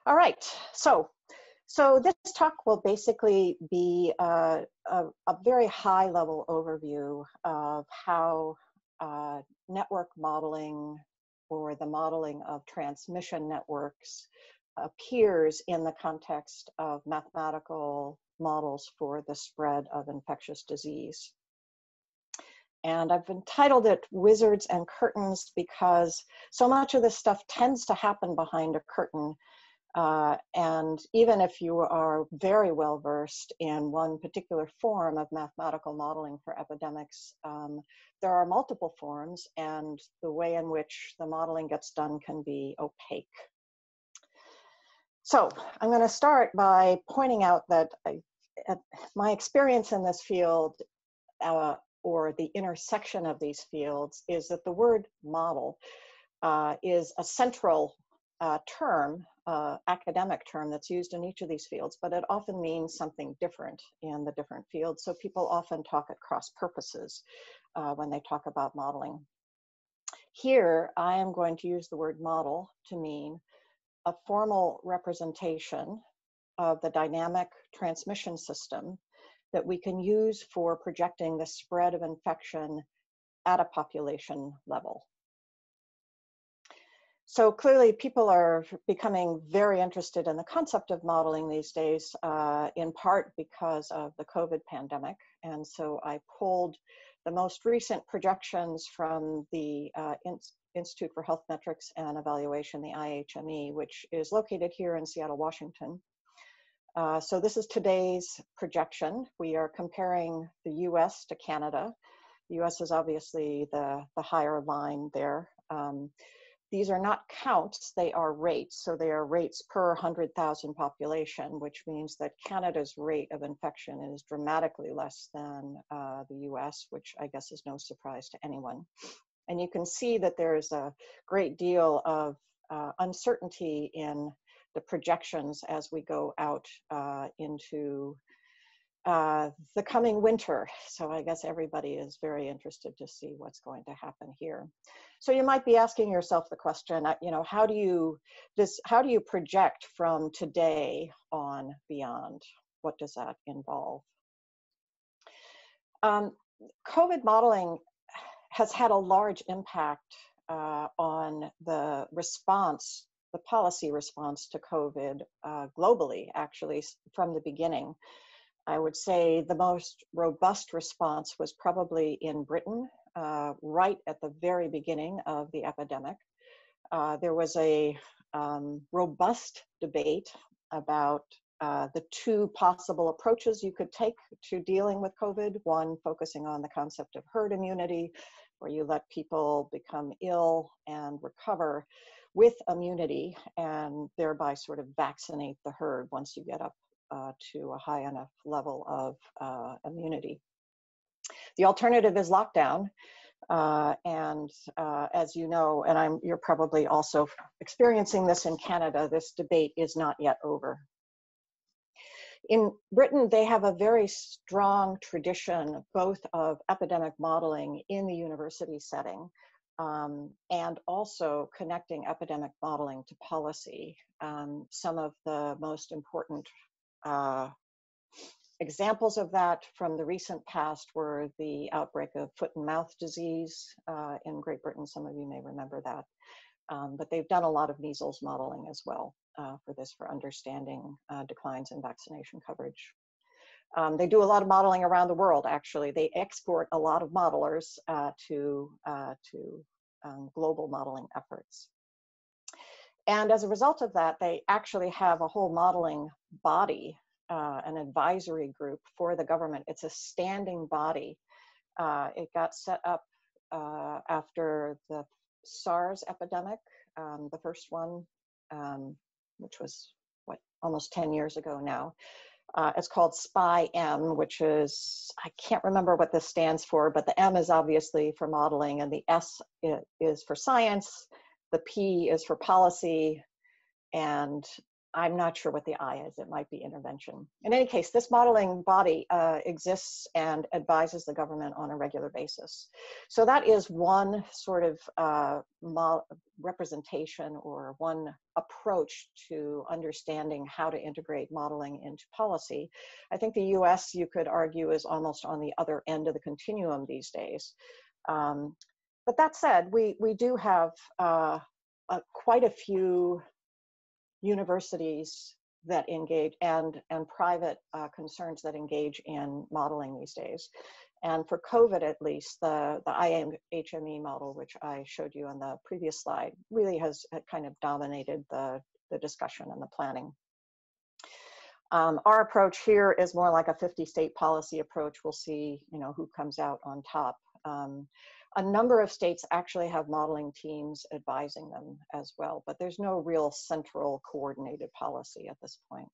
All right, so this talk will basically be a very high level overview of how network modeling or the modeling of transmission networks appears in the context of mathematical models for the spread of infectious disease. And I've entitled it Wizards and Curtains because so much of this stuff tends to happen behind a curtain. And even if you are very well versed in one particular form of mathematical modeling for epidemics, there are multiple forms, and the way in which the modeling gets done can be opaque. So I'm going to start by pointing out that my experience in this field, or the intersection of these fields, is that the word model is a central term, academic term that's used in each of these fields, but it often means something different in the different fields. So people often talk at cross purposes when they talk about modeling. Here, I am going to use the word model to mean a formal representation of the dynamic transmission system that we can use for projecting the spread of infection at a population level. So clearly people are becoming very interested in the concept of modeling these days, in part because of the COVID pandemic. And so I pulled the most recent projections from the Institute for Health Metrics and Evaluation, the IHME, which is located here in Seattle, Washington. So this is today's projection. We are comparing the US to Canada. The US is obviously the higher line there. These are not counts, they are rates. So they are rates per 100,000 population, which means that Canada's rate of infection is dramatically less than the US, which I guess is no surprise to anyone. And you can see that there's a great deal of uncertainty in the projections as we go out into the coming winter. So I guess everybody is very interested to see what's going to happen here. So you might be asking yourself the question, you know, how do you project from today on beyond? What does that involve? COVID modeling has had a large impact on the response, the policy response to COVID globally, actually, from the beginning. I would say the most robust response was probably in Britain, right at the very beginning of the epidemic. There was a robust debate about the two possible approaches you could take to dealing with COVID. One focusing on the concept of herd immunity, where you let people become ill and recover with immunity and thereby sort of vaccinate the herd once you get up to a high enough level of immunity. The alternative is lockdown. And as you know, and you're probably also experiencing this in Canada, this debate is not yet over. In Britain, they have a very strong tradition, both of epidemic modeling in the university setting, and also connecting epidemic modeling to policy. Some of the most important examples of that from the recent past were the outbreak of foot and mouth disease in Great Britain. Some of you may remember that. But they've done a lot of measles modeling as well for understanding declines in vaccination coverage. They do a lot of modeling around the world, actually. They export a lot of modelers to global modeling efforts. And as a result of that, they actually have a whole modeling body, an advisory group for the government. It's a standing body. It got set up after the SARS epidemic, the first one, which was, almost 10 years ago now. It's called SPI-M, which is, I can't remember what this stands for, but the M is obviously for modeling, and the S is for science, the P is for policy, and I'm not sure what the I is. It might be intervention. In any case, this modeling body exists and advises the government on a regular basis. So that is one sort of representation or one approach to understanding how to integrate modeling into policy. I think the US, you could argue, is almost on the other end of the continuum these days. But that said, we do have quite a few universities that engage and private concerns that engage in modeling these days. And for COVID, at least, the IHME model, which I showed you on the previous slide, really has kind of dominated the discussion and the planning. Our approach here is more like a 50-state policy approach. We'll see, who comes out on top. A number of states actually have modeling teams advising them as well, but there's no real central coordinated policy at this point.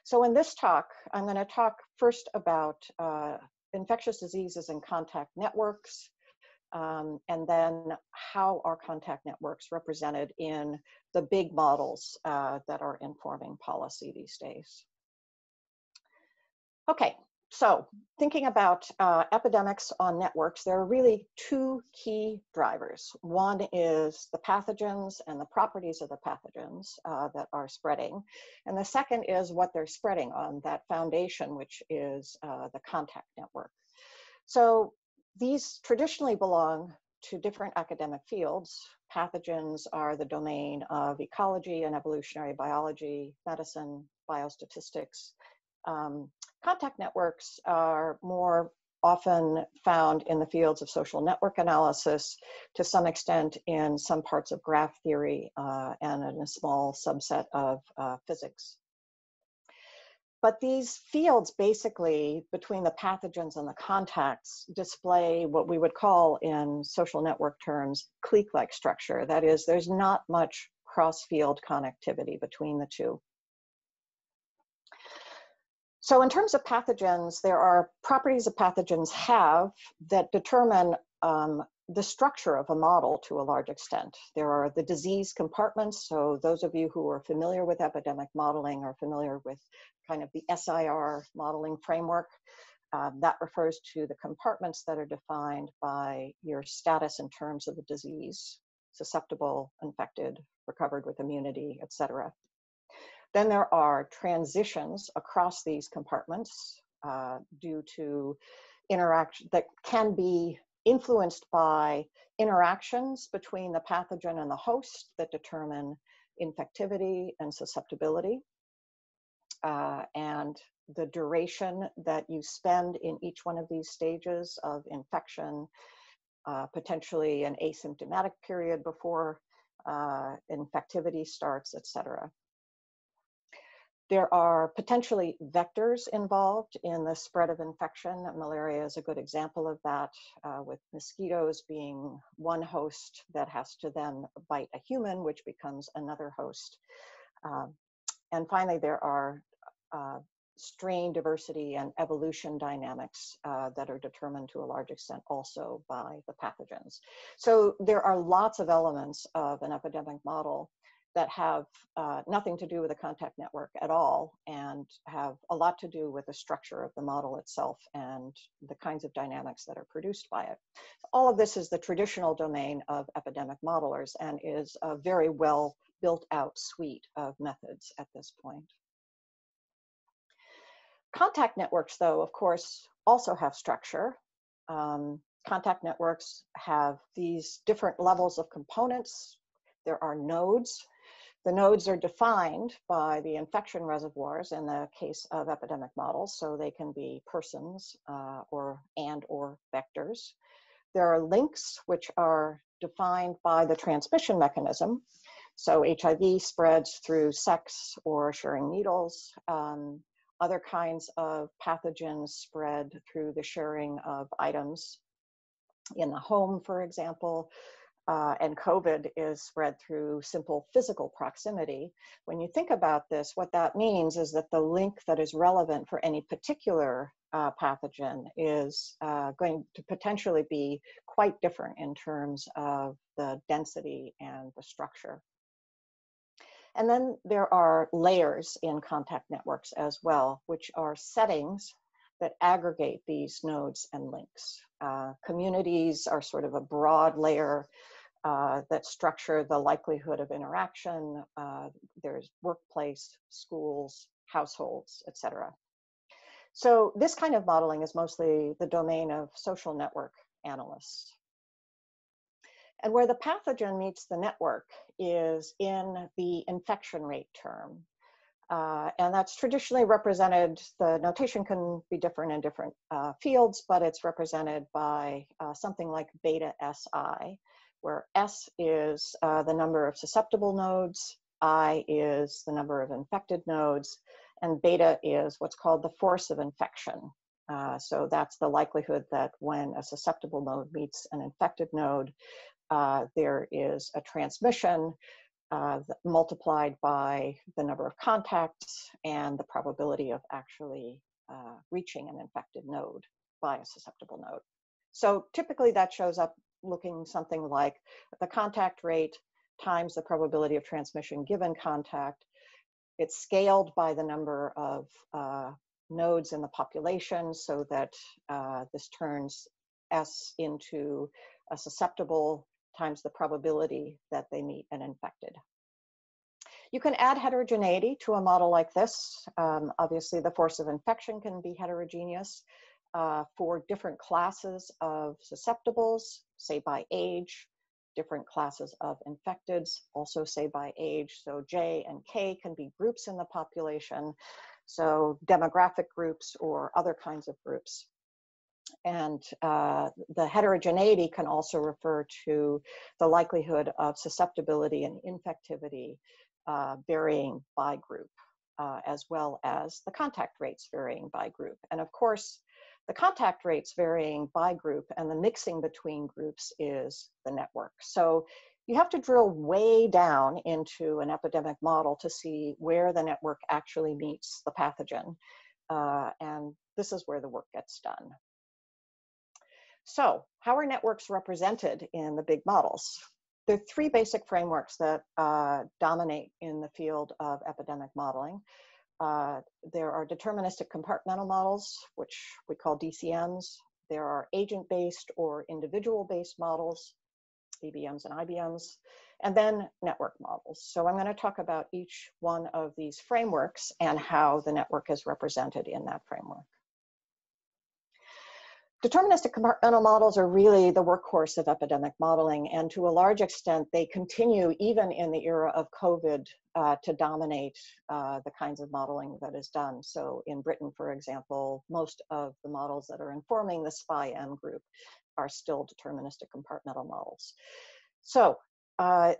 So in this talk, I'm going to talk first about infectious diseases and contact networks, and then how are contact networks represented in the big models that are informing policy these days. Okay. So thinking about epidemics on networks, there are really two key drivers. One is the pathogens and the properties of the pathogens that are spreading. And the second is what they're spreading on, that foundation, which is the contact network. So these traditionally belong to different academic fields. Pathogens are the domain of ecology and evolutionary biology, medicine, biostatistics. Contact networks are more often found in the fields of social network analysis, to some extent in some parts of graph theory, and in a small subset of physics. But these fields basically, between the pathogens and the contacts, display what we would call in social network terms, clique-like structure. That is, there's not much cross-field connectivity between the two. So in terms of pathogens, there are properties that pathogens have that determine the structure of a model to a large extent. There are the disease compartments. So those of you who are familiar with epidemic modeling are familiar with kind of the SIR modeling framework. That refers to the compartments that are defined by your status in terms of the disease: susceptible, infected, recovered with immunity, etc. Then there are transitions across these compartments due to interaction that can be influenced by interactions between the pathogen and the host that determine infectivity and susceptibility. And the duration that you spend in each one of these stages of infection, potentially an asymptomatic period before infectivity starts, etc. There are potentially vectors involved in the spread of infection. Malaria is a good example of that, with mosquitoes being one host that has to then bite a human, which becomes another host. And finally, there are strain diversity and evolution dynamics that are determined to a large extent also by the pathogens. So there are lots of elements of an epidemic model that have nothing to do with the contact network at all, and have a lot to do with the structure of the model itself and the kinds of dynamics that are produced by it. All of this is the traditional domain of epidemic modelers and is a very well built out suite of methods at this point. Contact networks, though, of course, also have structure. Contact networks have these different levels of components. There are nodes. The nodes are defined by the infection reservoirs in the case of epidemic models, so they can be persons or vectors. There are links, which are defined by the transmission mechanism. So HIV spreads through sex or sharing needles. Other kinds of pathogens spread through the sharing of items in the home, for example. And COVID is spread through simple physical proximity. When you think about this, what that means is that the link that is relevant for any particular pathogen is going to potentially be quite different in terms of the density and the structure. And then there are layers in contact networks as well, which are settings that aggregate these nodes and links. Communities are sort of a broad layer that structure the likelihood of interaction. There's workplace, schools, households, etc. So this kind of modeling is mostly the domain of social network analysts. And where the pathogen meets the network is in the infection rate term. And that's traditionally represented, the notation can be different in different fields, but it's represented by something like beta SI, where S is the number of susceptible nodes, I is the number of infected nodes, and beta is what's called the force of infection. So that's the likelihood that when a susceptible node meets an infected node, there is a transmission multiplied by the number of contacts and the probability of actually reaching an infected node by a susceptible node. So typically that shows up looking something like the contact rate times the probability of transmission given contact. It's scaled by the number of nodes in the population so that this turns S into a susceptible times the probability that they meet an infected. You can add heterogeneity to a model like this. Obviously, the force of infection can be heterogeneous for different classes of susceptibles, say by age, different classes of infecteds, also say by age. So J and K can be groups in the population, so demographic groups or other kinds of groups. And the heterogeneity can also refer to the likelihood of susceptibility and infectivity varying by group, as well as the contact rates varying by group. And of course, the contact rates varying by group and the mixing between groups is the network. So you have to drill way down into an epidemic model to see where the network actually meets the pathogen. And this is where the work gets done. So how are networks represented in the big models? There are three basic frameworks that dominate in the field of epidemic modeling. There are deterministic compartmental models, which we call DCMs. There are agent-based or individual-based models, EBMs and IBMs, and then network models. So I'm going to talk about each one of these frameworks and how the network is represented in that framework. Deterministic compartmental models are really the workhorse of epidemic modeling, and to a large extent, they continue even in the era of COVID to dominate the kinds of modeling that is done. So in Britain, for example, most of the models that are informing the SPI-M group are still deterministic compartmental models. So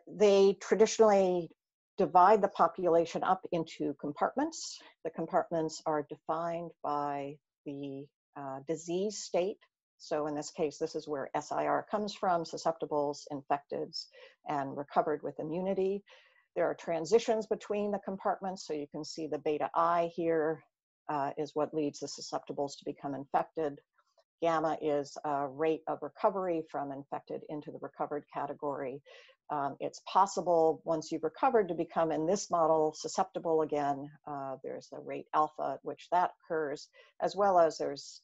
they traditionally divide the population up into compartments. The compartments are defined by the disease state. So in this case, this is where SIR comes from, susceptibles, infecteds, and recovered with immunity. There are transitions between the compartments. So you can see the beta I here is what leads the susceptibles to become infected. Gamma is a rate of recovery from infected into the recovered category. It's possible once you've recovered to become, in this model, susceptible again. There's the rate alpha at which that occurs, as well as there's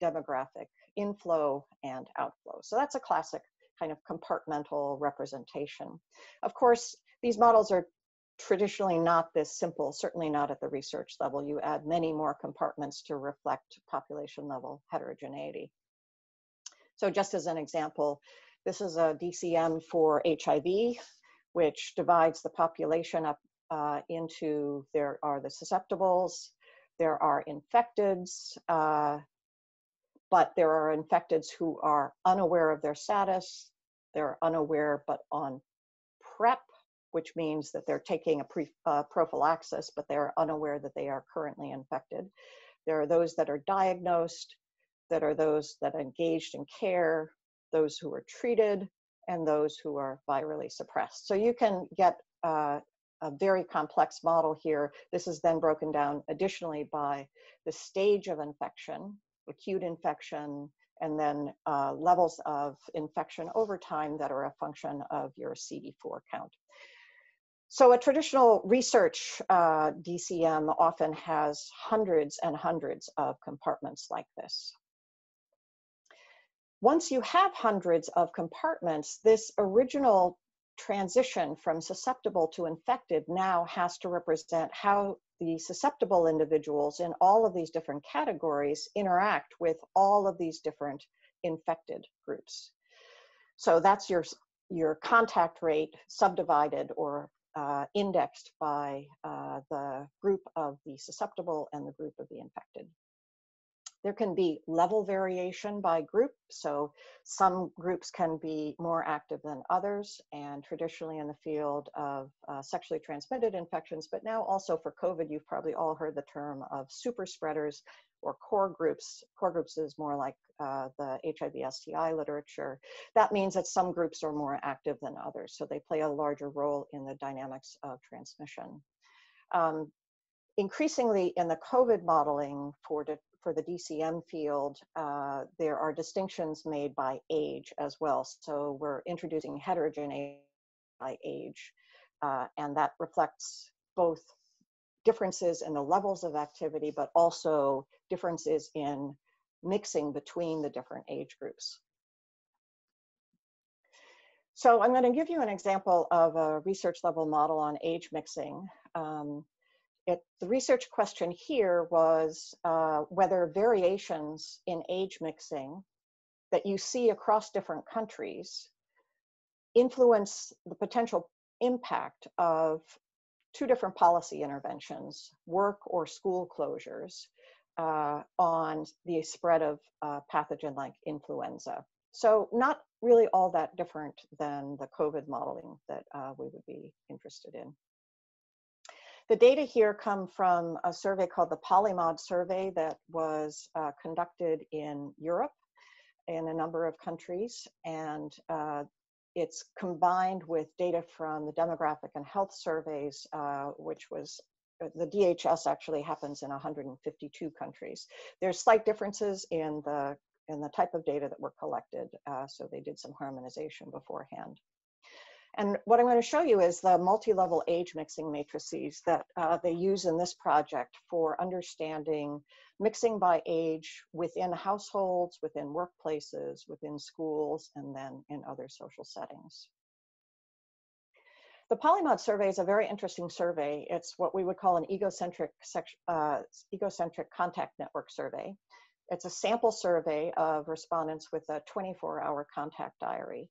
demographic inflow and outflow. So that's a classic kind of compartmental representation. Of course, these models are traditionally not this simple, certainly not at the research level. You add many more compartments to reflect population level heterogeneity. So just as an example, this is a DCM for HIV, which divides the population up into, there are the susceptibles, there are infecteds, but there are infecteds who are unaware of their status, they're unaware but on PrEP, which means that they're taking a prophylaxis, but they're unaware that they are currently infected. There are those that are diagnosed, that are those that are engaged in care, those who are treated, and those who are virally suppressed. So you can get a very complex model here. This is then broken down additionally by the stage of infection, acute infection, and then levels of infection over time that are a function of your CD4 count. So a traditional research DCM often has hundreds and hundreds of compartments like this. Once you have hundreds of compartments, this original transition from susceptible to infected now has to represent how the susceptible individuals in all of these different categories interact with all of these different infected groups. So that's your contact rate subdivided or indexed by the group of the susceptible and the group of the infected. There can be level variation by group, so some groups can be more active than others, and traditionally in the field of sexually transmitted infections, but now also for COVID, you've probably all heard the term of super spreaders or core groups. Core groups is more like the HIV/STI literature. That means that some groups are more active than others, so they play a larger role in the dynamics of transmission. Increasingly in the COVID modeling for the DCM field, there are distinctions made by age as well. So we're introducing heterogeneity by age, and that reflects both differences in the levels of activity, but also differences in mixing between the different age groups. So I'm going to give you an example of a research level model on age mixing. The research question here was whether variations in age mixing that you see across different countries influence the potential impact of two different policy interventions, work or school closures, on the spread of pathogen like influenza. So not really all that different than the COVID modeling that we would be interested in. The data here come from a survey called the Polymod survey that was conducted in Europe in a number of countries, and it's combined with data from the demographic and health surveys, which was the DHS actually happens in 152 countries. There's slight differences in the type of data that were collected, so they did some harmonization beforehand. And what I'm going to show you is the multi-level age mixing matrices that they use in this project for understanding mixing by age within households, within workplaces, within schools, and then in other social settings. The Polymod survey is a very interesting survey. It's what we would call an egocentric contact network survey. It's a sample survey of respondents with a 24-hour contact diary.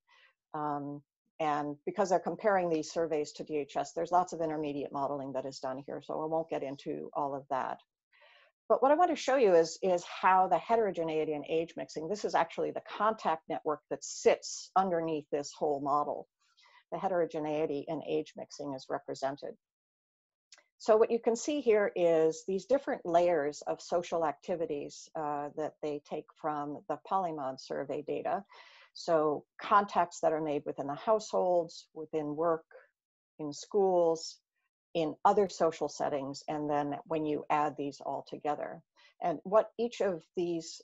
And because they're comparing these surveys to DHS, there's lots of intermediate modeling that is done here, so I won't get into all of that. But what I want to show you is how the heterogeneity in age mixing, this is actually the contact network that sits underneath this whole model. The heterogeneity in age mixing is represented. So what you can see here is these different layers of social activities that they take from the Polymod survey data. So contacts that are made within the households, within work, in schools, in other social settings, and then when you add these all together. And what each of these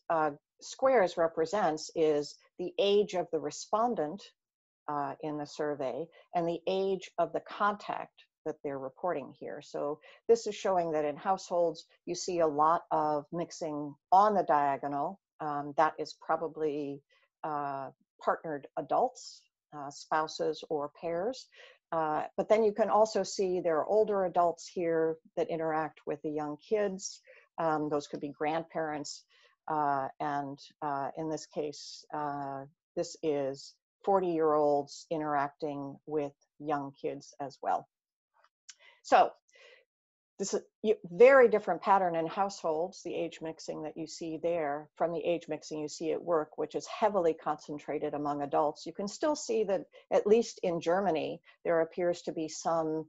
squares represents is the age of the respondent in the survey and the age of the contact that they're reporting here. So this is showing that in households, you see a lot of mixing on the diagonal. That is probably partnered adults, spouses or pairs. But then you can also see there are older adults here that interact with the young kids. Those could be grandparents. And in this case, this is 40-year-olds interacting with young kids as well. So this is a very different pattern in households, the age mixing that you see there, from the age mixing you see at work, which is heavily concentrated among adults. You can still see that, at least in Germany, there appears to be some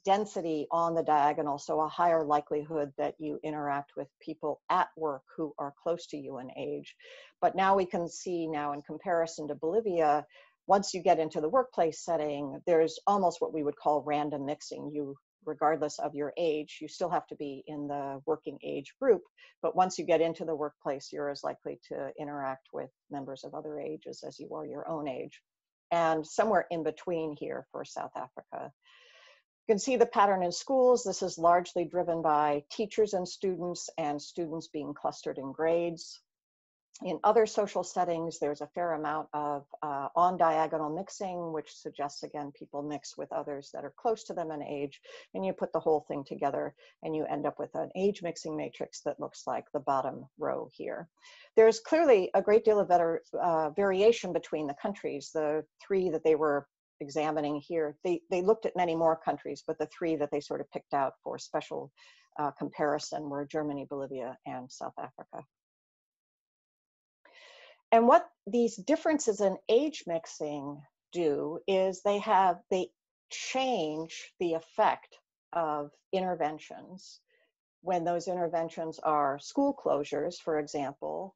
density on the diagonal, so a higher likelihood that you interact with people at work who are close to you in age. But now we can see now in comparison to Bolivia, once you get into the workplace setting, there's almost what we would call random mixing. You, regardless of your age, you still have to be in the working age group, but once you get into the workplace, you're as likely to interact with members of other ages as you are your own age. and somewhere in between here for South Africa. You can see the pattern in schools. This is largely driven by teachers and students being clustered in grades. In other social settings, there's a fair amount of on-diagonal mixing, which suggests, again, people mix with others that are close to them in age, and you put the whole thing together, and you end up with an age mixing matrix that looks like the bottom row here. There's clearly a great deal of variation between the countries. The three that they were examining here, they looked at many more countries, but the three that they sort of picked out for special comparison were Germany, Bolivia, and South Africa. And what these differences in age mixing do is they change the effect of interventions when those interventions are school closures, for example,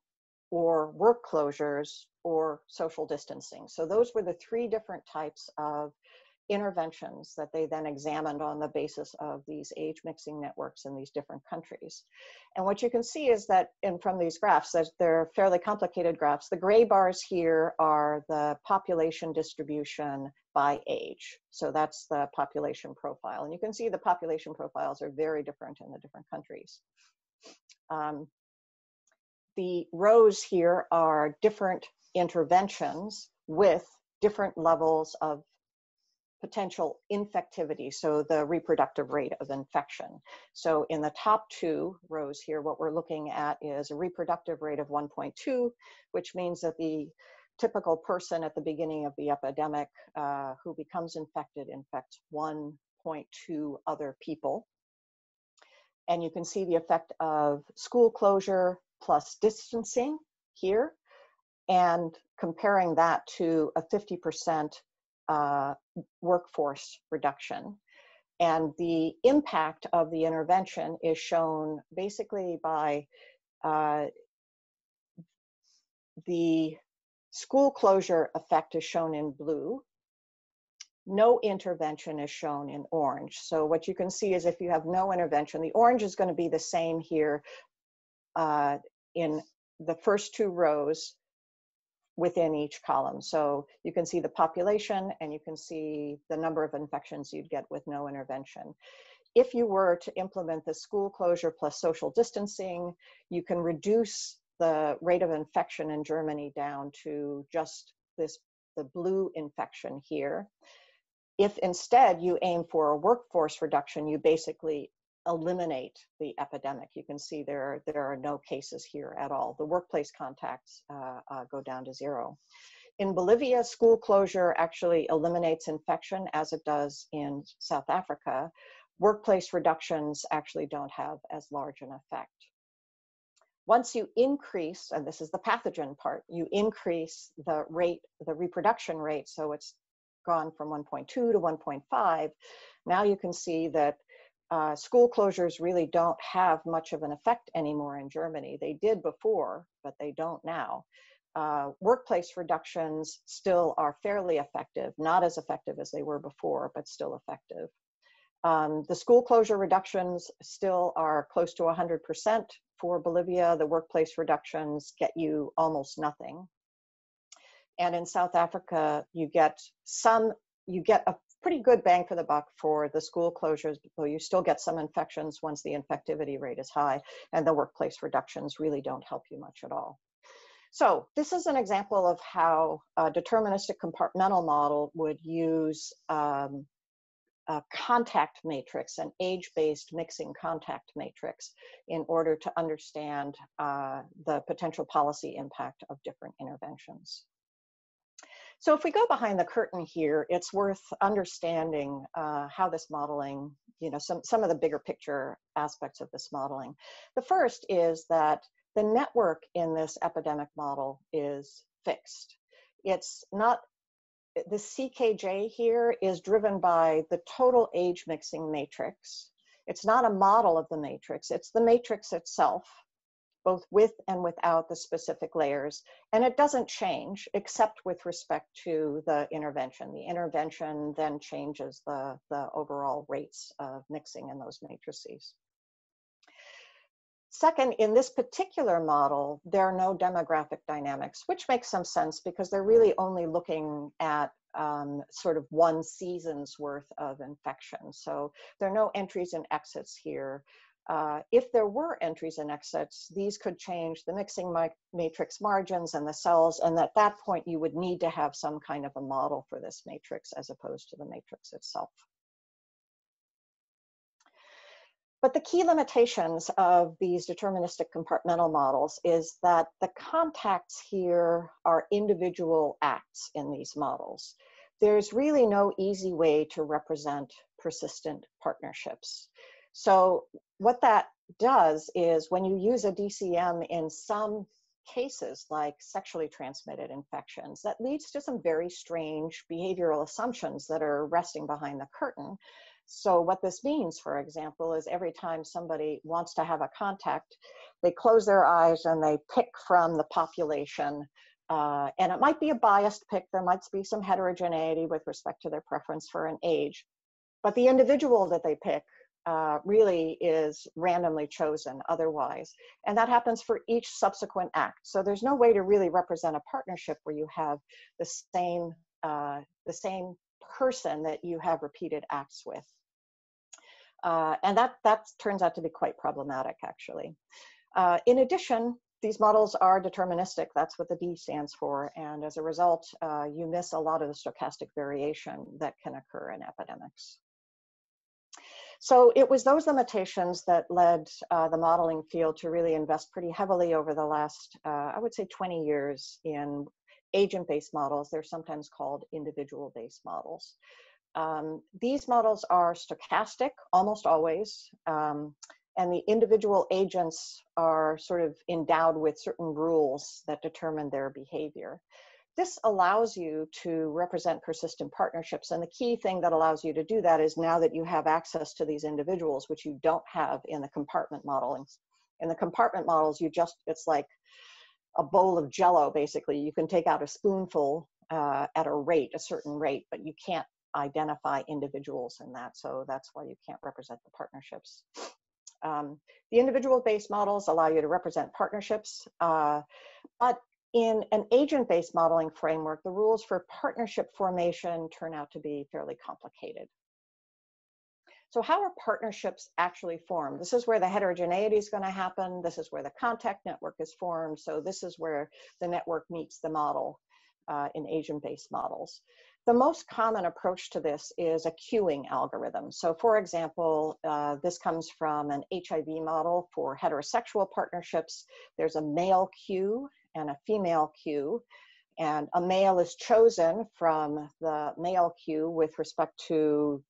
or work closures or social distancing. So those were the three different types of interventions that they then examined on the basis of these age mixing networks in these different countries. And what you can see is that from these graphs, they're fairly complicated graphs. The gray bars here are the population distribution by age. So that's the population profile. And you can see the population profiles are very different in the different countries. The rows here are different interventions with different levels of potential infectivity, so the reproductive rate of infection. So in the top two rows here, what we're looking at is a reproductive rate of 1.2, which means that the typical person at the beginning of the epidemic who becomes infected infects 1.2 other people. And you can see the effect of school closure plus distancing here, and comparing that to a 50% workforce reduction. And the impact of the intervention is shown basically by the school closure effect is shown in blue. No intervention is shown in orange. So what you can see is if you have no intervention, the orange is going to be the same here in the first two rows within each column. So you can see the population and you can see the number of infections you'd get with no intervention. If you were to implement the school closure plus social distancing, you can reduce the rate of infection in Germany down to just the blue infection here. If instead you aim for a workforce reduction, you basically eliminate the epidemic. You can see there are no cases here at all. The workplace contacts go down to 0. In Bolivia, school closure actually eliminates infection as it does in South Africa. Workplace reductions actually don't have as large an effect. Once you increase, and this is the pathogen part, you increase the rate, the reproduction rate, so it's gone from 1.2 to 1.5, now you can see that school closures really don't have much of an effect anymore in Germany. They did before, but they don't now. Workplace reductions still are fairly effective, not as effective as they were before, but still effective. The school closure reductions still are close to 100% for Bolivia. The workplace reductions get you almost nothing. And in South Africa, you get a pretty good bang for the buck for the school closures, though you still get some infections once the infectivity rate is high, and the workplace reductions really don't help you much at all. So this is an example of how a deterministic compartmental model would use a contact matrix, an age-based mixing contact matrix, in order to understand the potential policy impact of different interventions. So if we go behind the curtain here, it's worth understanding how this modeling, some of the bigger picture aspects of this modeling. The first is that the network in this epidemic model is fixed. It's not, the CKJ here is driven by the total age mixing matrix. It's not a model of the matrix, it's the matrix itself, both with and without the specific layers. And it doesn't change except with respect to the intervention. The intervention then changes the overall rates of mixing in those matrices. Second, in this particular model, there are no demographic dynamics, which makes some sense because they're really only looking at sort of one season's worth of infection. So there are no entries and exits here. If there were entries and exits, these could change the mixing matrix margins and the cells, and at that point you would need to have some kind of a model for this matrix as opposed to the matrix itself. But the key limitations of these deterministic compartmental models is that the contacts here are individual acts in these models. There's really no easy way to represent persistent partnerships. So what that does is when you use a DCM in some cases like sexually transmitted infections, that leads to some very strange behavioral assumptions that are resting behind the curtain. So what this means, for example, is every time somebody wants to have a contact, they close their eyes and they pick from the population. And it might be a biased pick. There might be some heterogeneity with respect to their preference for an age. But the individual that they pick really is randomly chosen otherwise. And that happens for each subsequent act. So there's no way to really represent a partnership where you have the same person that you have repeated acts with. And that turns out to be quite problematic, actually. In addition, these models are deterministic. That's what the D stands for. And as a result, you miss a lot of the stochastic variation that can occur in epidemics. So it was those limitations that led the modeling field to really invest pretty heavily over the last, I would say 20 years in agent-based models. They're sometimes called individual-based models. These models are stochastic almost always, and the individual agents are sort of endowed with certain rules that determine their behavior. This allows you to represent persistent partnerships, and the key thing that allows you to do that is now that you have access to these individuals, which you don't have in the compartment modeling. In the compartment models, it's like a bowl of Jell-O, basically. You can take out a spoonful at a certain rate, but you can't identify individuals in that, so that's why you can't represent the partnerships. The individual-based models allow you to represent partnerships, but in an agent-based modeling framework, the rules for partnership formation turn out to be fairly complicated. So how are partnerships actually formed? This is where the heterogeneity is going to happen. This is where the contact network is formed. So this is where the network meets the model in agent-based models. The most common approach to this is a queuing algorithm. So for example, this comes from an HIV model for heterosexual partnerships. There's a male queue and a female queue, and a male is chosen from the male queue with respect to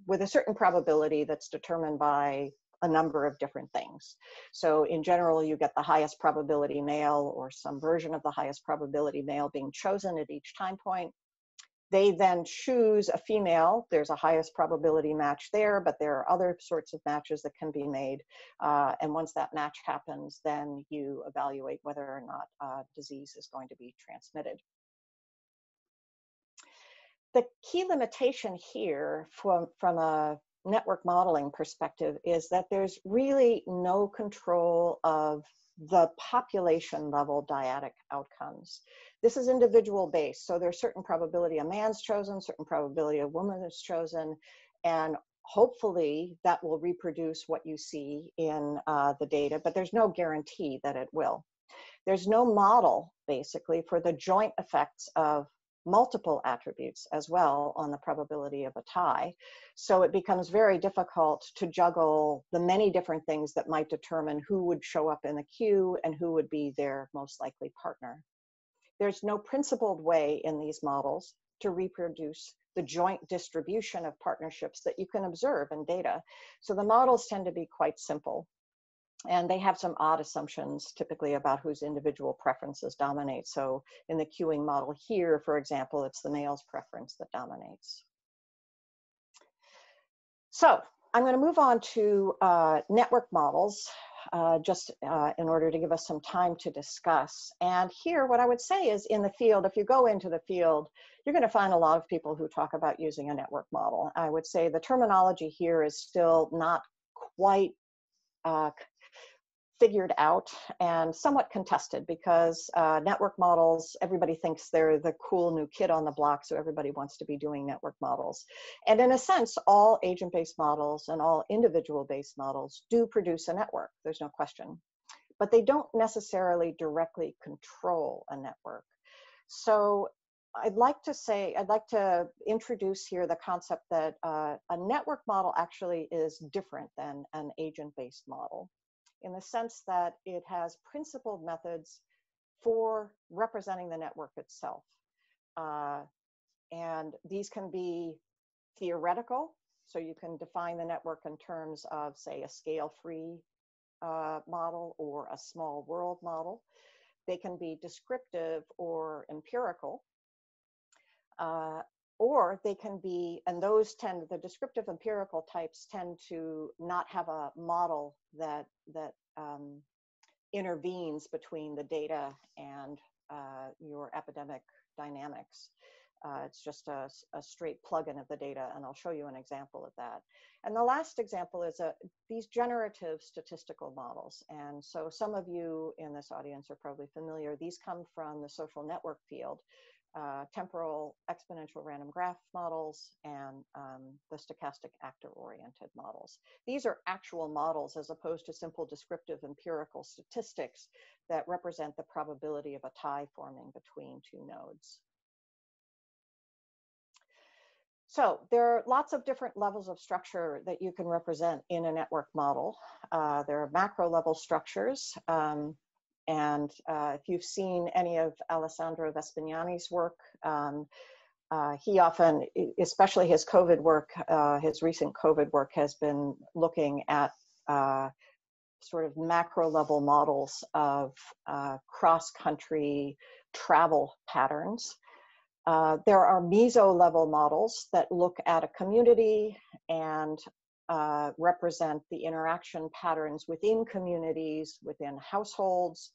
with a certain probability that's determined by a number of different things. So in general, you get the highest probability male or some version of the highest probability male being chosen at each time point. They then choose a female. There's a highest probability match there, but there are other sorts of matches that can be made. And once that match happens, then you evaluate whether or not disease is going to be transmitted. The key limitation here from a network modeling perspective is that there's really no control of the population level dyadic outcomes. This is individual based, so there's certain probability a man's chosen, certain probability a woman is chosen, and hopefully that will reproduce what you see in the data, but there's no guarantee that it will. There's no model, basically, for the joint effects of multiple attributes as well on the probability of a tie. So it becomes very difficult to juggle the many different things that might determine who would show up in the queue and who would be their most likely partner. There's no principled way in these models to reproduce the joint distribution of partnerships that you can observe in data. So the models tend to be quite simple. And they have some odd assumptions typically about whose individual preferences dominate. So in the queuing model here, for example, it's the male's preference that dominates. So I'm going to move on to network models, just in order to give us some time to discuss. And here, what I would say is in the field, if you go into the field, you're going to find a lot of people who talk about using a network model. I would say the terminology here is still not quite figured out and somewhat contested because network models, everybody thinks they're the cool new kid on the block, so everybody wants to be doing network models. And in a sense, all agent-based models and all individual-based models do produce a network, there's no question. But they don't necessarily directly control a network. So I'd like to introduce here the concept that a network model actually is different than an agent-based model, in the sense that it has principled methods for representing the network itself. And these can be theoretical, so you can define the network in terms of, say, a scale-free model or a small world model. They can be descriptive or empirical, or they can be, and the descriptive empirical types tend to not have a model that intervenes between the data and your epidemic dynamics. It's just a straight plug-in of the data, and I'll show you an example of that. And the last example is these generative statistical models. And so some of you in this audience are probably familiar. These come from the social network field, temporal exponential random graph models and the stochastic actor-oriented models. These are actual models as opposed to simple descriptive empirical statistics that represent the probability of a tie forming between two nodes. So there are lots of different levels of structure that you can represent in a network model. There are macro level structures. If you've seen any of Alessandro Vespignani's work, he often, especially his COVID work, his recent COVID work has been looking at sort of macro level models of cross-country travel patterns. There are meso-level models that look at a community and represent the interaction patterns within communities, within households,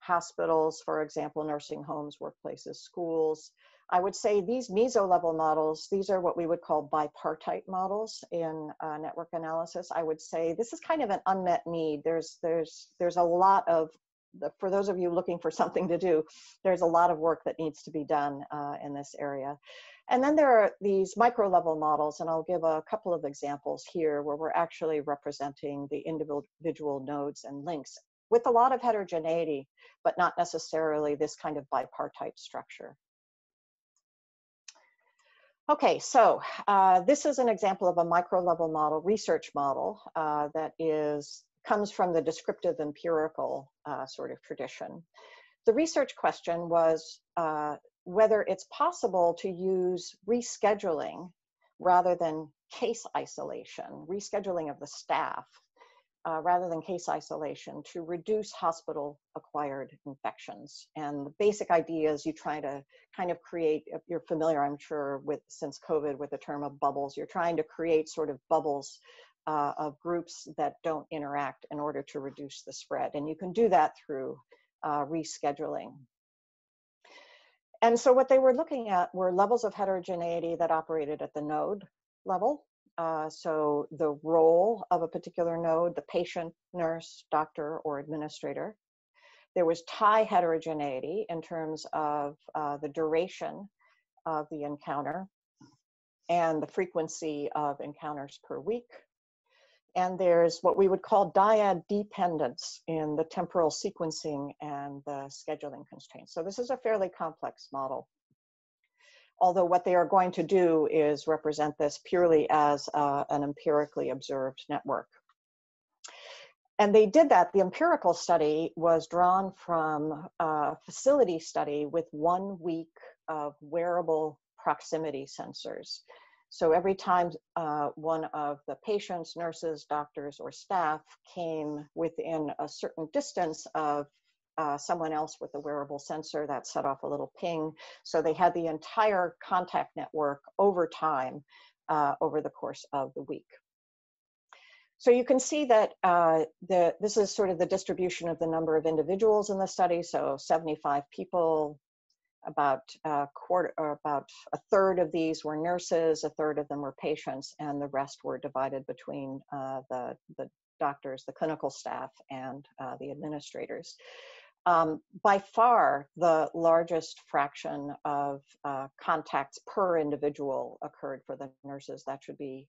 hospitals, for example, nursing homes, workplaces, schools. I would say these meso-level models, these are what we would call bipartite models in network analysis. I would say this is kind of an unmet need. There's a lot of, for those of you looking for something to do, there's a lot of work that needs to be done in this area. And then there are these micro-level models, and I'll give a couple of examples here where we're actually representing the individual nodes and links with a lot of heterogeneity, but not necessarily this kind of bipartite structure. Okay, so this is an example of a micro-level model, research model, that comes from the descriptive empirical sort of tradition. The research question was whether it's possible to use rescheduling rather than case isolation, rescheduling of the staff rather than case isolation to reduce hospital-acquired infections. And the basic idea is you try to kind of create, you're familiar, I'm sure, since COVID with the term of bubbles, you're trying to create sort of bubbles of groups that don't interact in order to reduce the spread. And you can do that through rescheduling. And so what they were looking at were levels of heterogeneity that operated at the node level. So the role of a particular node, the patient, nurse, doctor, or administrator. There was tie heterogeneity in terms of the duration of the encounter and the frequency of encounters per week. And there's what we would call dyad dependence in the temporal sequencing and the scheduling constraints. So this is a fairly complex model. Although what they are going to do is represent this purely as an empirically observed network. And they did that. The empirical study was drawn from a facility study with 1 week of wearable proximity sensors. So every time one of the patients, nurses, doctors, or staff came within a certain distance of someone else with a wearable sensor, that set off a little ping. So they had the entire contact network over time over the course of the week. So you can see that this is sort of the distribution of the number of individuals in the study. So 75 people, about a third of these were nurses, a third of them were patients, and the rest were divided between the doctors, the clinical staff, and the administrators. By far, the largest fraction of contacts per individual occurred for the nurses. That should be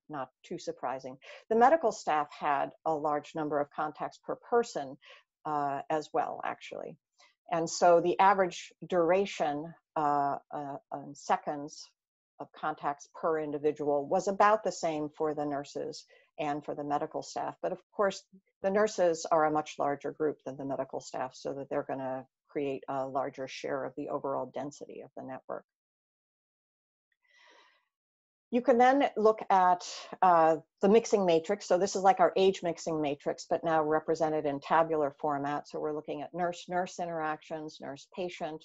not too surprising. The medical staff had a large number of contacts per person as well, actually. And so the average duration in seconds of contacts per individual was about the same for the nurses and for the medical staff. But of course, the nurses are a much larger group than the medical staff, so that they're going to create a larger share of the overall density of the network. You can then look at the mixing matrix. So this is like our age mixing matrix, but now represented in tabular format. So we're looking at nurse-nurse interactions, nurse-patient,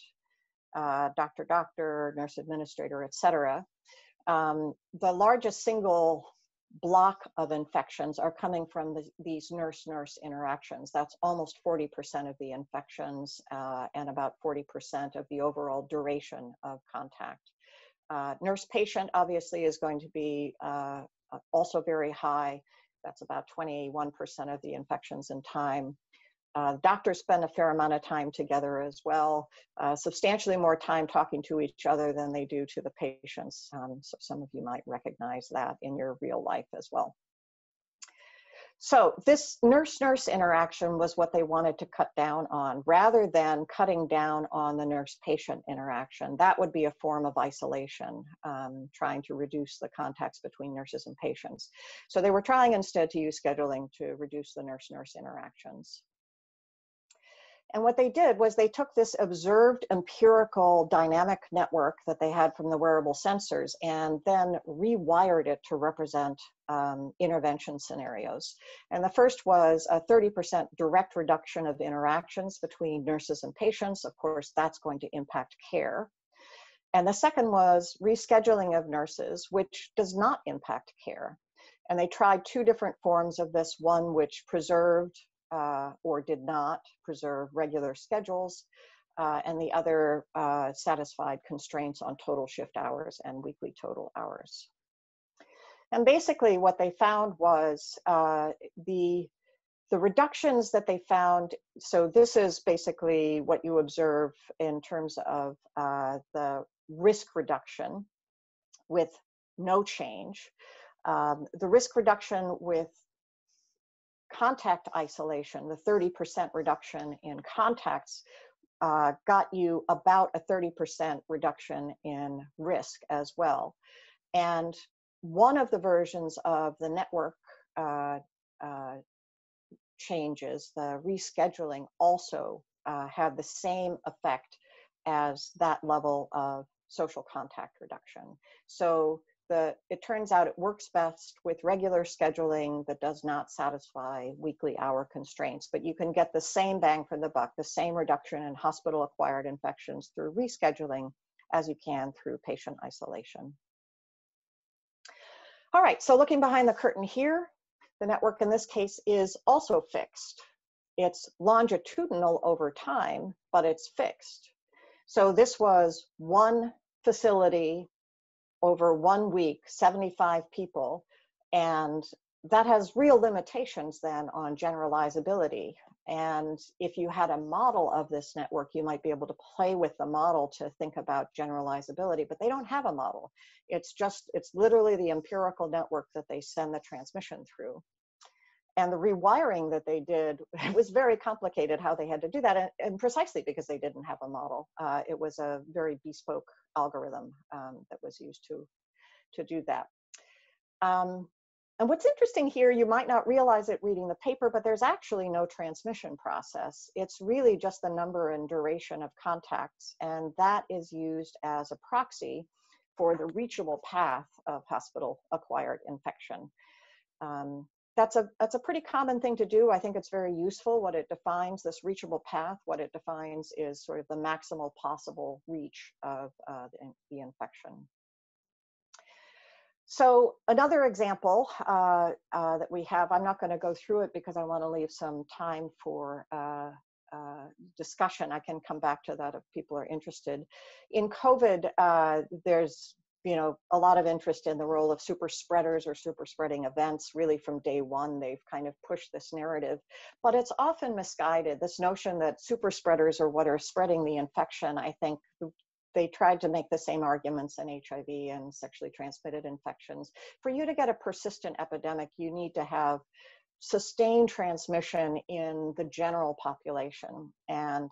doctor-doctor, nurse-administrator, et cetera. The largest single block of infections are coming from these nurse-nurse interactions. That's almost 40% of the infections and about 40% of the overall duration of contact. Nurse-patient obviously is going to be also very high. That's about 21% of the infections in time. Doctors spend a fair amount of time together as well, substantially more time talking to each other than they do to the patients. So some of you might recognize that in your real life as well. So this nurse-nurse interaction was what they wanted to cut down on, rather than cutting down on the nurse-patient interaction. That would be a form of isolation, trying to reduce the contacts between nurses and patients. So they were trying instead to use scheduling to reduce the nurse-nurse interactions. And what they did was they took this observed empirical dynamic network that they had from the wearable sensors and then rewired it to represent intervention scenarios. And the first was a 30% direct reduction of interactions between nurses and patients. Of course, that's going to impact care. And the second was rescheduling of nurses, which does not impact care. And they tried two different forms of this, one which preserved or did not preserve regular schedules, and the other satisfied constraints on total shift hours and weekly total hours. And basically what they found was the reductions that they found, so this is basically what you observe in terms of the risk reduction with no change. The risk reduction with contact isolation, the 30% reduction in contacts, got you about a 30% reduction in risk as well. And one of the versions of the network changes, the rescheduling, also had the same effect as that level of social contact reduction. So it turns out it works best with regular scheduling that does not satisfy weekly hour constraints, but you can get the same bang for the buck, the same reduction in hospital-acquired infections through rescheduling as you can through patient isolation. All right, so looking behind the curtain here, the network in this case is also fixed. It's longitudinal over time, but it's fixed. So this was one facility over 1 week, 75 people, and that has real limitations then on generalizability. And if you had a model of this network, you might be able to play with the model to think about generalizability, but they don't have a model. It's literally the empirical network that they send the transmission through. And the rewiring that they did, it was very complicated how they had to do that, and precisely because they didn't have a model. It was a very bespoke algorithm that was used to do that. And what's interesting here, you might not realize it reading the paper, but there's actually no transmission process. It's really just the number and duration of contacts, and that is used as a proxy for the reachable path of hospital-acquired infection. That's a pretty common thing to do. I think it's very useful. What it defines, this reachable path, what it defines is sort of the maximal possible reach of the infection. So another example that we have, I'm not going to go through it because I want to leave some time for discussion. I can come back to that if people are interested. In COVID, there's a lot of interest in the role of super spreaders or super spreading events. Really from day one, they've kind of pushed this narrative, but it's often misguided. This notion that super spreaders are what are spreading the infection, I think they tried to make the same arguments in HIV and sexually transmitted infections. For you to get a persistent epidemic, you need to have sustained transmission in the general population. And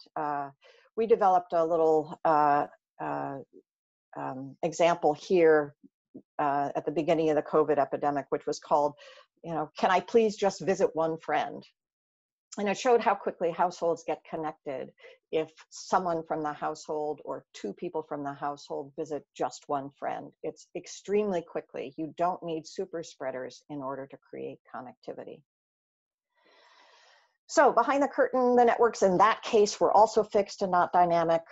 we developed a little example here at the beginning of the COVID epidemic, which was called, can I please just visit one friend? And it showed how quickly households get connected if someone from the household or two people from the household visit just one friend. It's extremely quickly. You don't need super spreaders in order to create connectivity. So behind the curtain, the networks in that case were also fixed and not dynamic,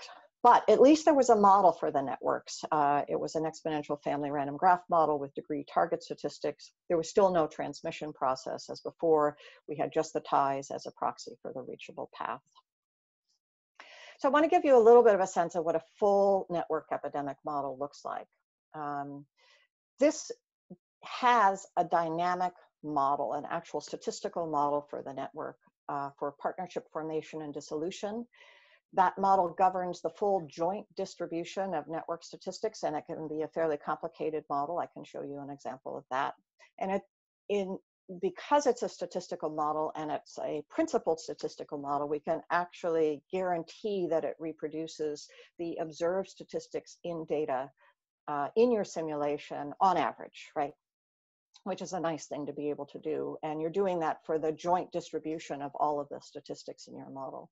but at least there was a model for the networks. It was an exponential family random graph model with degree target statistics. There was still no transmission process as before. We had just the ties as a proxy for the reachable path. So I want to give you a little bit of a sense of what a full network epidemic model looks like. This has a dynamic model, an actual statistical model for the network for partnership formation and dissolution. That model governs the full joint distribution of network statistics, and it can be a fairly complicated model. I can show you an example of that. And because it's a statistical model and it's a principled statistical model, we can actually guarantee that it reproduces the observed statistics in data in your simulation on average, right? Which is a nice thing to be able to do. And you're doing that for the joint distribution of all of the statistics in your model.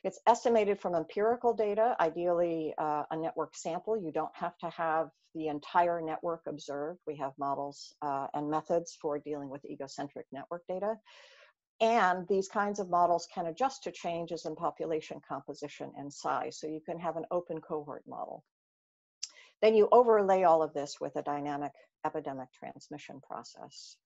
It's estimated from empirical data, ideally a network sample. You don't have to have the entire network observed. We have models and methods for dealing with egocentric network data. And these kinds of models can adjust to changes in population composition and size. So you can have an open cohort model. Then you overlay all of this with a dynamic epidemic transmission process.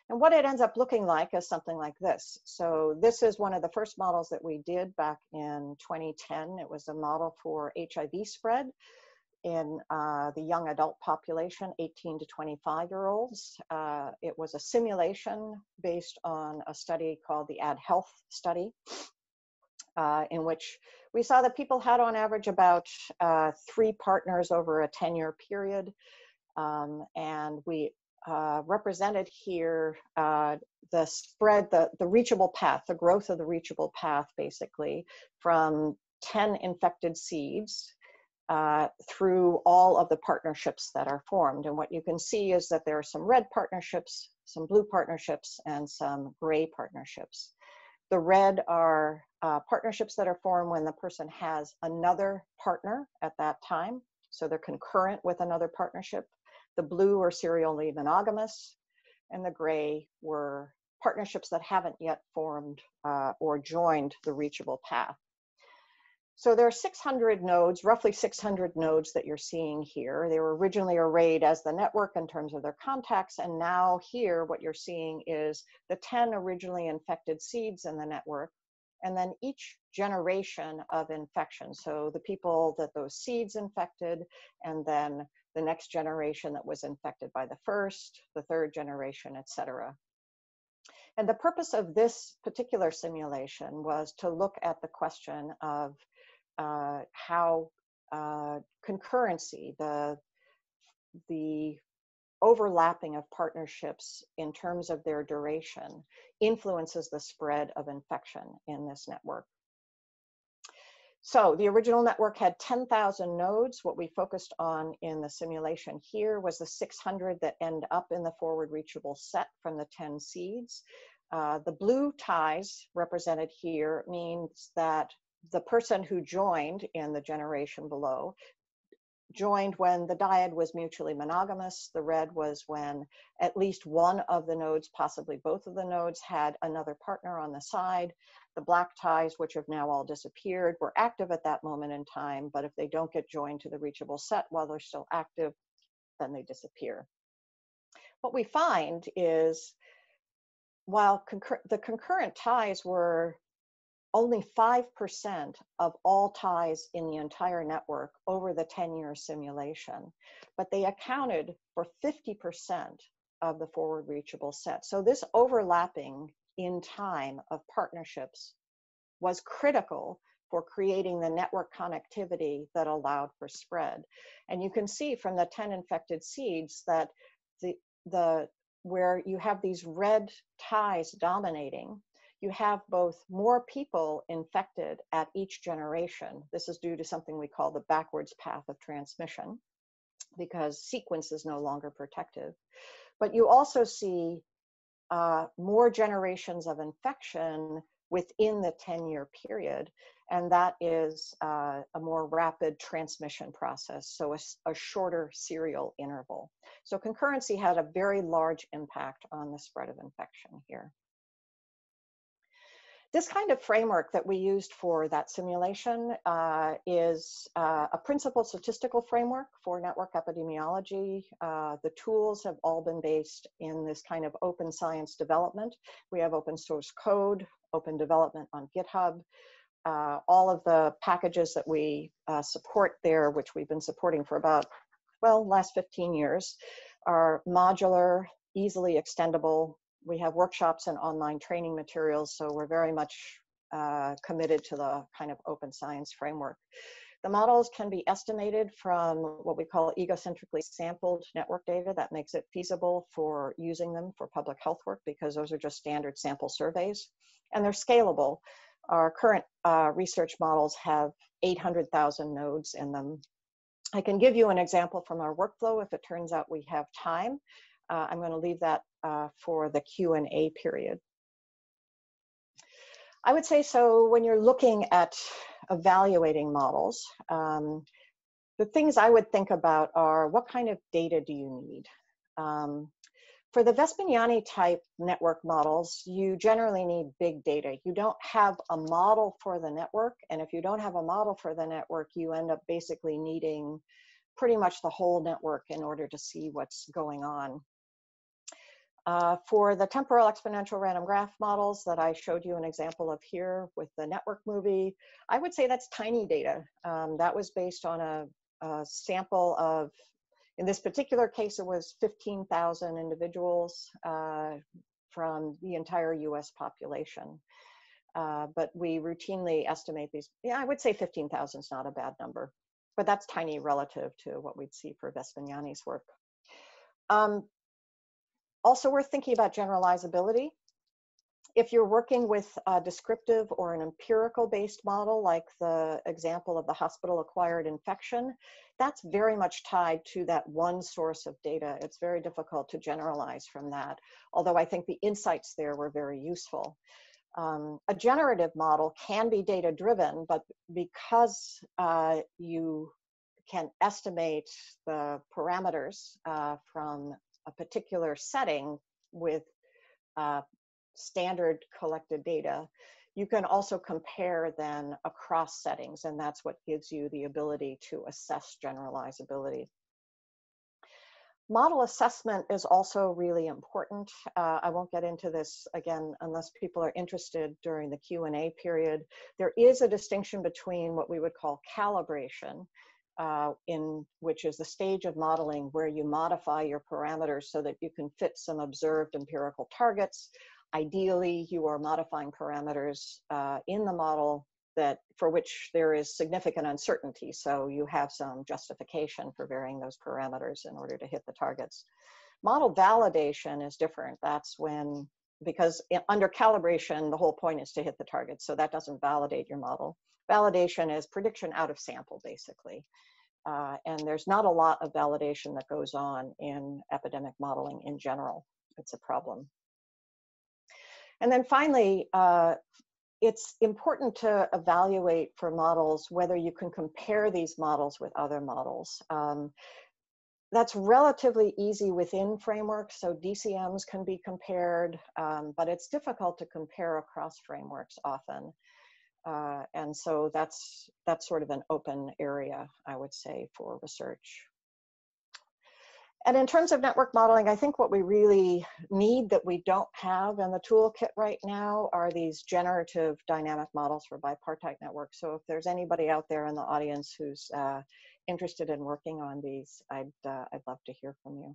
And what it ends up looking like is something like this. So this is one of the first models that we did back in 2010. It was a model for HIV spread in the young adult population, 18 to 25-year-olds. It was a simulation based on a study called the AdHealth study, in which we saw that people had on average about 3 partners over a 10-year period. And we represented here the spread, the reachable path, the growth of the reachable path, basically, from 10 infected seeds through all of the partnerships that are formed. And what you can see is that there are some red partnerships, some blue partnerships, and some gray partnerships. The red are partnerships that are formed when the person has another partner at that time. So they're concurrent with another partnership. The blue are serially monogamous, and the gray were partnerships that haven't yet formed or joined the reachable path. So there are 600 nodes, roughly 600 nodes that you're seeing here. They were originally arrayed as the network in terms of their contacts, and now here what you're seeing is the 10 originally infected seeds in the network, and then each generation of infection. So the people that those seeds infected, and then the next generation that was infected by the first, the third generation, etc. And the purpose of this particular simulation was to look at the question of how concurrency, the overlapping of partnerships in terms of their duration, influences the spread of infection in this network. So the original network had 10,000 nodes. What we focused on in the simulation here was the 600 that end up in the forward reachable set from the 10 seeds. The blue ties represented here means that the person who joined in the generation below joined when the dyad was mutually monogamous. The red was when at least one of the nodes, possibly both of the nodes, had another partner on the side. The black ties, which have now all disappeared, were active at that moment in time, but if they don't get joined to the reachable set while they're still active, then they disappear. What we find is, while the concurrent ties were only 5% of all ties in the entire network over the 10-year simulation, but they accounted for 50% of the forward reachable set. So this overlapping in time of partnerships was critical for creating the network connectivity that allowed for spread. And you can see from the 10 infected seeds that where you have these red ties dominating, you have both more people infected at each generation. This is due to something we call the backwards path of transmission, because sequence is no longer protective. But you also see more generations of infection within the 10-year period, and that is a more rapid transmission process, so a shorter serial interval. So concurrency had a very large impact on the spread of infection here. This kind of framework that we used for that simulation is a principal statistical framework for network epidemiology. The tools have all been based in this kind of open science development. We have open source code, open development on GitHub. All of the packages that we support there, which we've been supporting for about, well, last 15 years, are modular, easily extendable. We have workshops and online training materials, so we're very much committed to the kind of open science framework. The models can be estimated from what we call egocentrically sampled network data. That makes it feasible for using them for public health work, because those are just standard sample surveys. And they're scalable. Our current research models have 800,000 nodes in them. I can give you an example from our workflow if it turns out we have time. I'm going to leave that for the Q&A period. I would say, so when you're looking at evaluating models, the things I would think about are, what kind of data do you need? For the Vespignani type network models, you generally need big data. You don't have a model for the network, and if you don't have a model for the network, you end up basically needing pretty much the whole network in order to see what's going on. For the temporal exponential random graph models that I showed you an example of here with the network movie, I would say that's tiny data. That was based on a sample of, in this particular case, it was 15,000 individuals from the entire US population. But we routinely estimate these. Yeah, I would say 15,000 is not a bad number, but that's tiny relative to what we'd see for Vespignani's work. Also, we're thinking about generalizability. If you're working with a descriptive or an empirical based model, like the example of the hospital acquired infection, that's very much tied to that one source of data. It's very difficult to generalize from that, although I think the insights there were very useful. A generative model can be data driven, but because you can estimate the parameters from a particular setting with standard collected data, you can also compare then across settings, and that's what gives you the ability to assess generalizability. Model assessment is also really important. I won't get into this again unless people are interested during the Q&A period. There is a distinction between what we would call calibration, which is the stage of modeling where you modify your parameters so that you can fit some observed empirical targets. Ideally, you are modifying parameters in the model for which there is significant uncertainty, so you have some justification for varying those parameters in order to hit the targets. Model validation is different. That's when, because under calibration, the whole point is to hit the target, so that doesn't validate your model. Validation is prediction out of sample, basically. And there's not a lot of validation that goes on in epidemic modeling in general. It's a problem. And then finally, it's important to evaluate for models whether you can compare these models with other models. That's relatively easy within frameworks, so DCMs can be compared, but it's difficult to compare across frameworks often. And so that's sort of an open area, I would say, for research. And in terms of network modeling, I think what we really need that we don't have in the toolkit right now are these generative dynamic models for bipartite networks. So if there's anybody out there in the audience who's interested in working on these, I'd love to hear from you.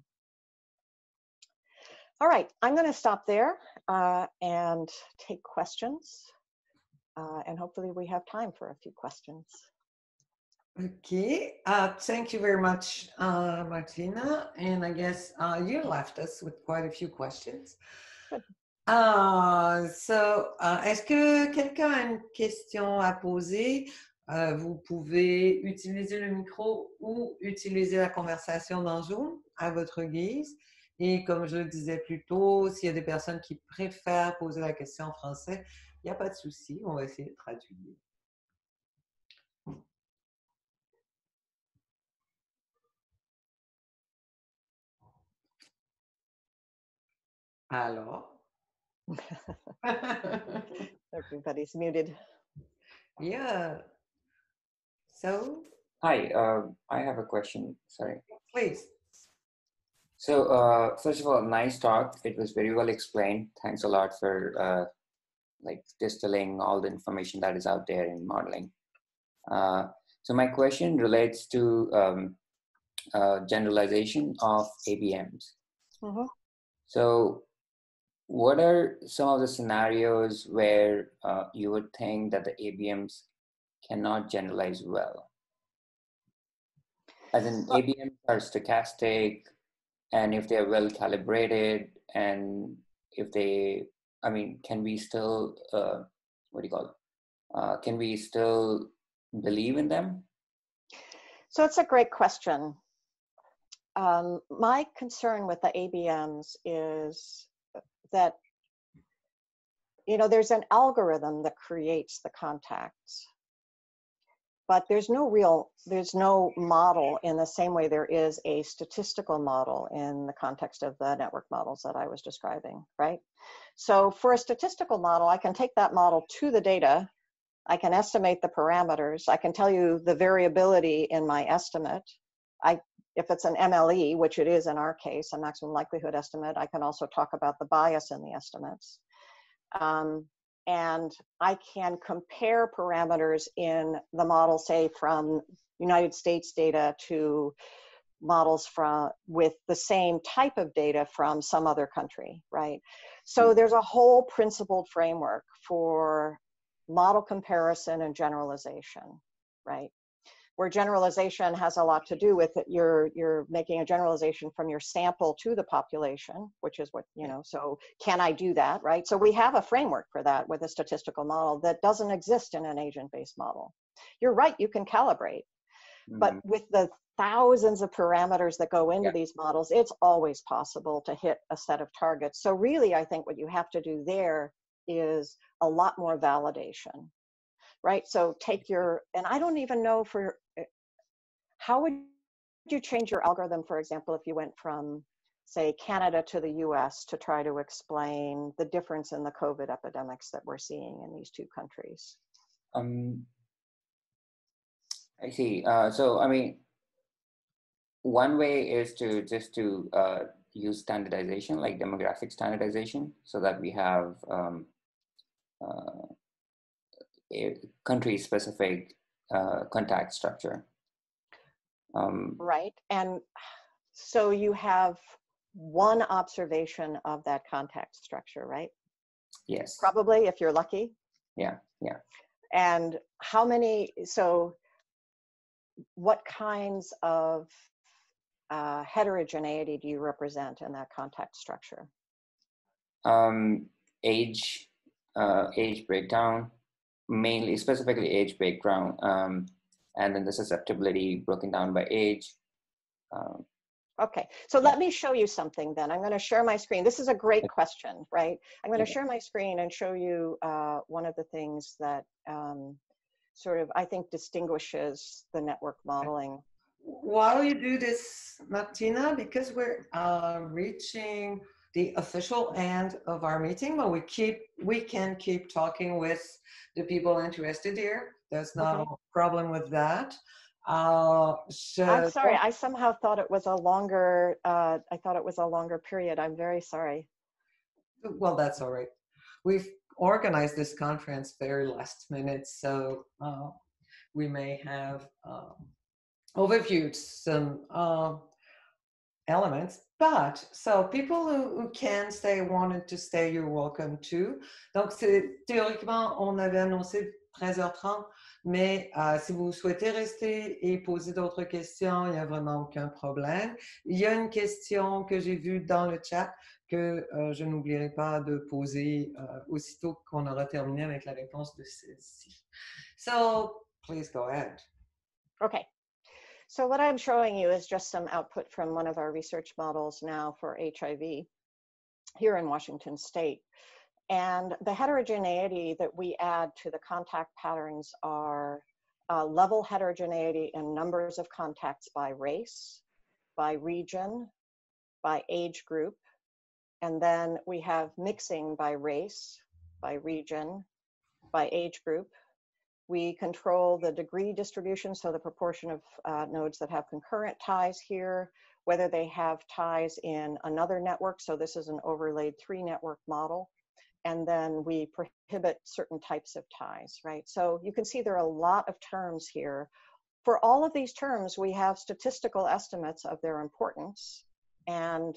All right, I'm going to stop there and take questions. And hopefully we have time for a few questions. Okay, thank you very much, Martina. And I guess you left us with quite a few questions. Good. Est-ce que quelqu'un a une question à poser? Vous pouvez utiliser le micro ou utiliser la conversation dans Zoom à votre guise. Et comme je le disais plus tôt, s'il y a des personnes qui préfèrent poser la question en français, il n'y a pas de souci, on va essayer de traduire. Alors? Everybody's muted. Yeah. So? Hi, I have a question. Sorry. Please. So, first of all, nice talk. It was very well explained. Thanks a lot for like distilling all the information that is out there in modeling. So my question relates to generalization of ABMs. Mm-hmm. So what are some of the scenarios where you would think that the ABMs cannot generalize well? As in, ABMs are stochastic, and if they're well calibrated, and if they, I mean, can we still, what do you call it? Can we still believe in them? So it's a great question. My concern with the ABMs is that, you know, there's an algorithm that creates the contacts, but there's no model in the same way there is a statistical model in the context of the network models that I was describing, right? So for a statistical model, I can take that model to the data, I can estimate the parameters, I can tell you the variability in my estimate. If it's an MLE, which it is in our case, a maximum likelihood estimate, I can also talk about the bias in the estimates. And I can compare parameters in the model, say from United States data to models with the same type of data from some other country, right? So there's a whole principled framework for model comparison and generalization, right? Where generalization has a lot to do with it. You're making a generalization from your sample to the population, which is what, you know, so can I do that, right? So we have a framework for that with a statistical model that doesn't exist in an agent-based model. You're right, you can calibrate, but with the thousands of parameters that go into these models, it's always possible to hit a set of targets. So really, I think what you have to do there is a lot more validation. Right, so take and I don't even know how would you change your algorithm, for example, if you went from, say, Canada to the US to try to explain the difference in the COVID epidemics that we're seeing in these two countries? I see. So, I mean, one way is to just to use standardization, like demographic standardization, so that we have a country-specific contact structure. Right, and so you have one observation of that contact structure, right? Yes. Probably, if you're lucky. Yeah, yeah. And how many, so what kinds of heterogeneity do you represent in that contact structure? Age breakdown, mainly, specifically age breakdown, and then the susceptibility broken down by age. Okay, so let me show you something then. I'm going to share my screen. This is a great question, right? I'm going to share my screen and show you one of the things that sort of, I think, distinguishes the network modeling. While you do this, Martina, because we're reaching the official end of our meeting, but we can keep talking with the people interested here. There's not a problem with that. I'm sorry. I somehow thought it was a longer. I thought it was a longer period. I'm very sorry. Well, that's all right. We've organized this conference very last minute, so we may have overviewed some elements. But so people who can stay, wanted to stay, you're welcome to. Donc, théoriquement, on avait annoncé 13h30, mais si vous souhaitez rester et poser d'autres questions, il n'y a vraiment aucun problème. Il y a une question que j'ai vue dans le chat que je n'oublierai pas de poser aussitôt qu'on aura terminé avec la réponse de celle-ci. So, please go ahead. Okay. So what I'm showing you is just some output from one of our research models now for HIV here in Washington State. And the heterogeneity that we add to the contact patterns are level heterogeneity in numbers of contacts by race, by region, by age group. And then we have mixing by race, by region, by age group. We control the degree distribution, so the proportion of nodes that have concurrent ties here, whether they have ties in another network. So this is an overlaid 3-network model. And then we prohibit certain types of ties, right? So you can see there are a lot of terms here. For all of these terms, we have statistical estimates of their importance and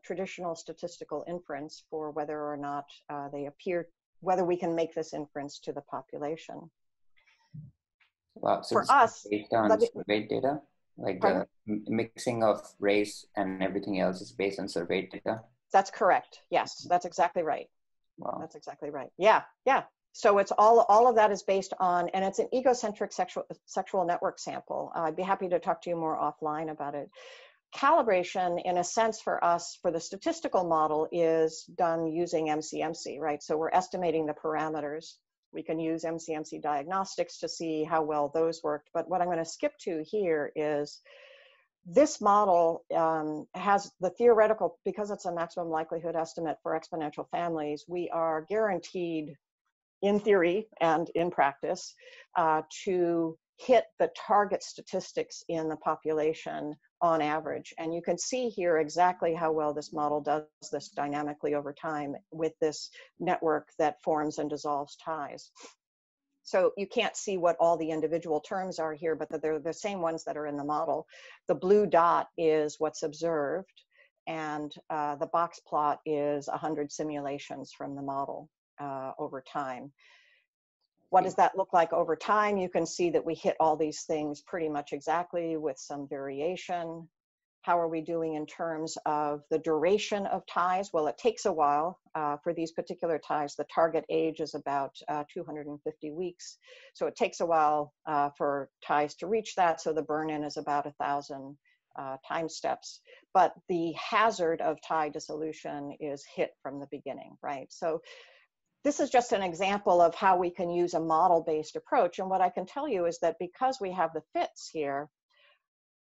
traditional statistical inference for whether or not they appear, whether we can make this inference to the population. Wow, so for us, based on surveyed data, like the mixing of race and everything else is based on surveyed data? That's correct. Yes, that's exactly right. Wow. That's exactly right. Yeah, yeah. So it's all of that is based on, and it's an egocentric sexual network sample. I'd be happy to talk to you more offline about it. Calibration, in a sense, for us, for the statistical model, is done using MCMC, right? So we're estimating the parameters. We can use MCMC diagnostics to see how well those worked. But what I'm going to skip to here is this model has the theoretical, because it's a maximum likelihood estimate for exponential families, we are guaranteed in theory and in practice to hit the target statistics in the population on average. And you can see here exactly how well this model does this dynamically over time with this network that forms and dissolves ties. So you can't see what all the individual terms are here, but they're the same ones that are in the model. The blue dot is what's observed, and the box plot is 100 simulations from the model over time. What does that look like over time? You can see that we hit all these things pretty much exactly with some variation. How are we doing in terms of the duration of ties? Well, it takes a while for these particular ties. The target age is about 250 weeks. So it takes a while for ties to reach that. So the burn-in is about 1,000 time steps. But the hazard of tie dissolution is hit from the beginning, right? So this is just an example of how we can use a model-based approach. And what I can tell you is that because we have the fits here,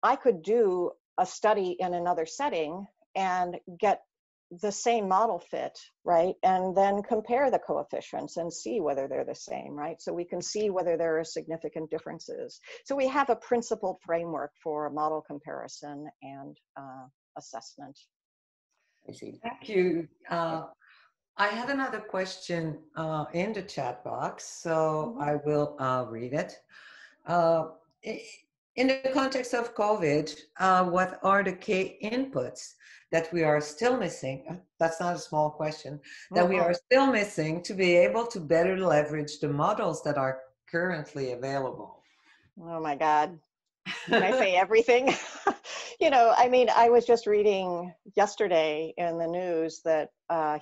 I could do a study in another setting and get the same model fit, right? And then compare the coefficients and see whether they're the same, right? So we can see whether there are significant differences. So we have a principled framework for model comparison and assessment. I see. Thank you. I have another question in the chat box, so I will read it. In the context of COVID, what are the key inputs that we are still missing? That's not a small question, that we are still missing to be able to better leverage the models that are currently available? Oh my God. Can I say everything? You know, I mean, I was just reading yesterday in the news that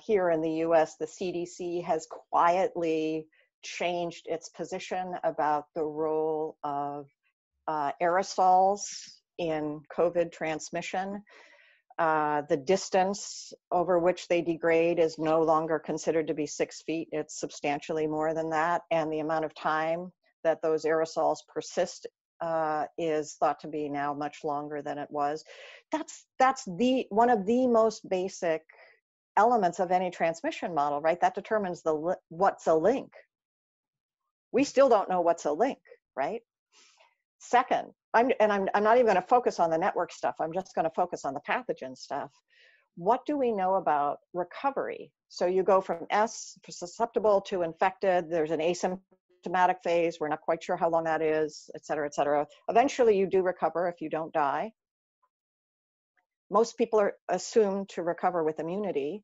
here in the US, the CDC has quietly changed its position about the role of aerosols in COVID transmission. The distance over which they degrade is no longer considered to be 6 feet. It's substantially more than that. And the amount of time that those aerosols persist is thought to be now much longer than it was. That's one of the most basic elements of any transmission model, right? That determines what's a link. We still don't know what's a link, right? Second, I'm not even going to focus on the network stuff. I'm just going to focus on the pathogen stuff. What do we know about recovery? So you go from susceptible to infected. There's an asymptomatic phase. We're not quite sure how long that is, et cetera, et cetera. Eventually you do recover if you don't die. Most people are assumed to recover with immunity,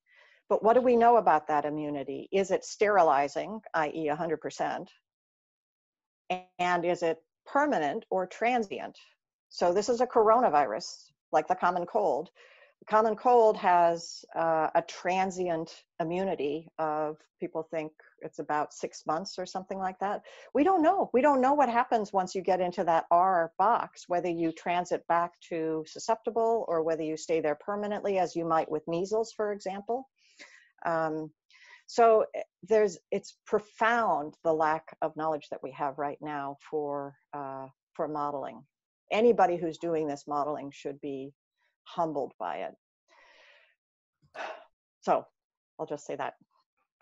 but what do we know about that immunity? Is it sterilizing, i.e. 100%? And is it permanent or transient? So this is a coronavirus, like the common cold. The common cold has a transient immunity of, people think it's about 6 months or something like that. We don't know. We don't know what happens once you get into that R box, whether you transit back to susceptible or whether you stay there permanently, as you might with measles, for example. So it's profound, the lack of knowledge that we have right now for modeling. Anybody who's doing this modeling should be humbled by it. So I'll just say that.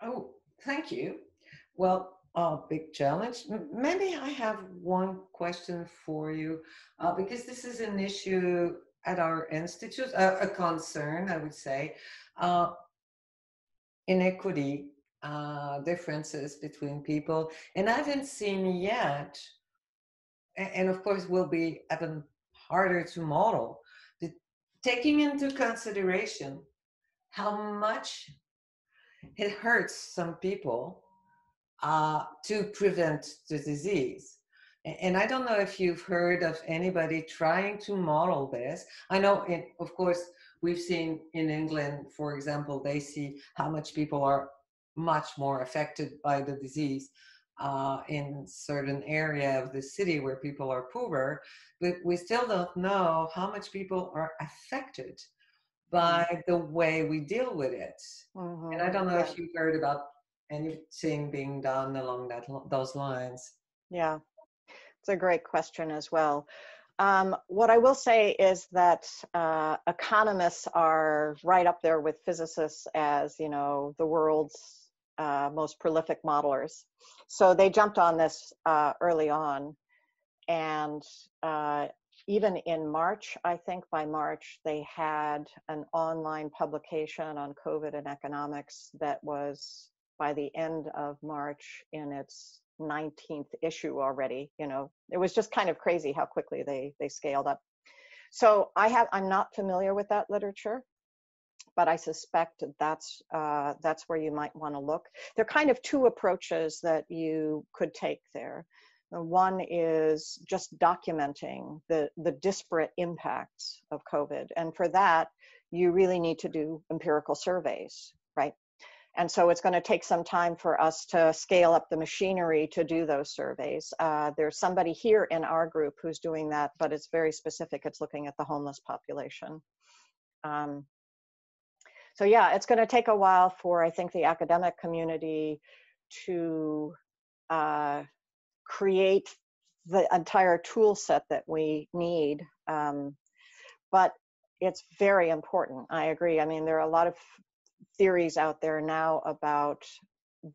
Oh, thank you. Well, big challenge. Maybe I have one question for you, because this is an issue at our institute, a concern, I would say. Inequity, differences between people. And I haven't seen yet, and of course will be even harder to model, taking into consideration how much it hurts some people to prevent the disease. And I don't know if you've heard of anybody trying to model this. I know, of course, we've seen in England, for example, they see how much people are much more affected by the disease in certain area of the city where people are poorer, but we still don't know how much people are affected by the way we deal with it. Mm-hmm. And I don't know if you've heard about anything being done along those lines. Yeah, it's a great question as well. What I will say is that economists are right up there with physicists as, you know, the world's most prolific modelers. So they jumped on this early on, and even in March, I think by March, they had an online publication on COVID and economics that was, by the end of March, in its 19th issue already. You know, it was just kind of crazy how quickly they scaled up. So I'm not familiar with that literature, but I suspect that's where you might want to look. There are kind of two approaches that you could take there. One is just documenting the disparate impacts of COVID. And for that, you really need to do empirical surveys, right? And so it's going to take some time for us to scale up the machinery to do those surveys. There's somebody here in our group who's doing that, but it's very specific. It's looking at the homeless population. So yeah, it's going to take a while for, I think, the academic community to create the entire tool set that we need. But it's very important. I agree. I mean, there are a lot of theories out there now about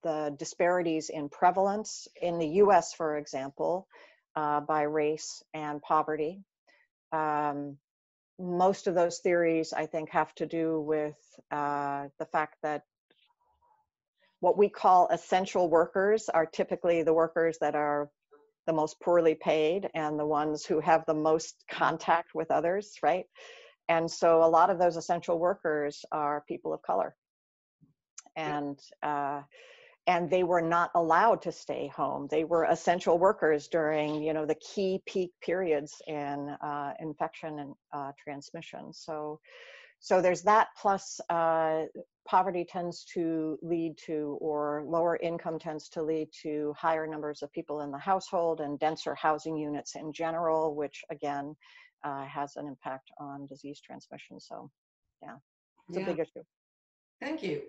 the disparities in prevalence in the US, for example, by race and poverty. Most of those theories, I think, have to do with the fact that what we call essential workers are typically the workers that are the most poorly paid and the ones who have the most contact with others, right? And so a lot of those essential workers are people of color. And they were not allowed to stay home. They were essential workers during, you know, the key peak periods in infection and transmission. So there's that, plus poverty tends to lead to, or lower income tends to lead to, higher numbers of people in the household and denser housing units in general, which again has an impact on disease transmission. So yeah, it's a big issue. Thank you.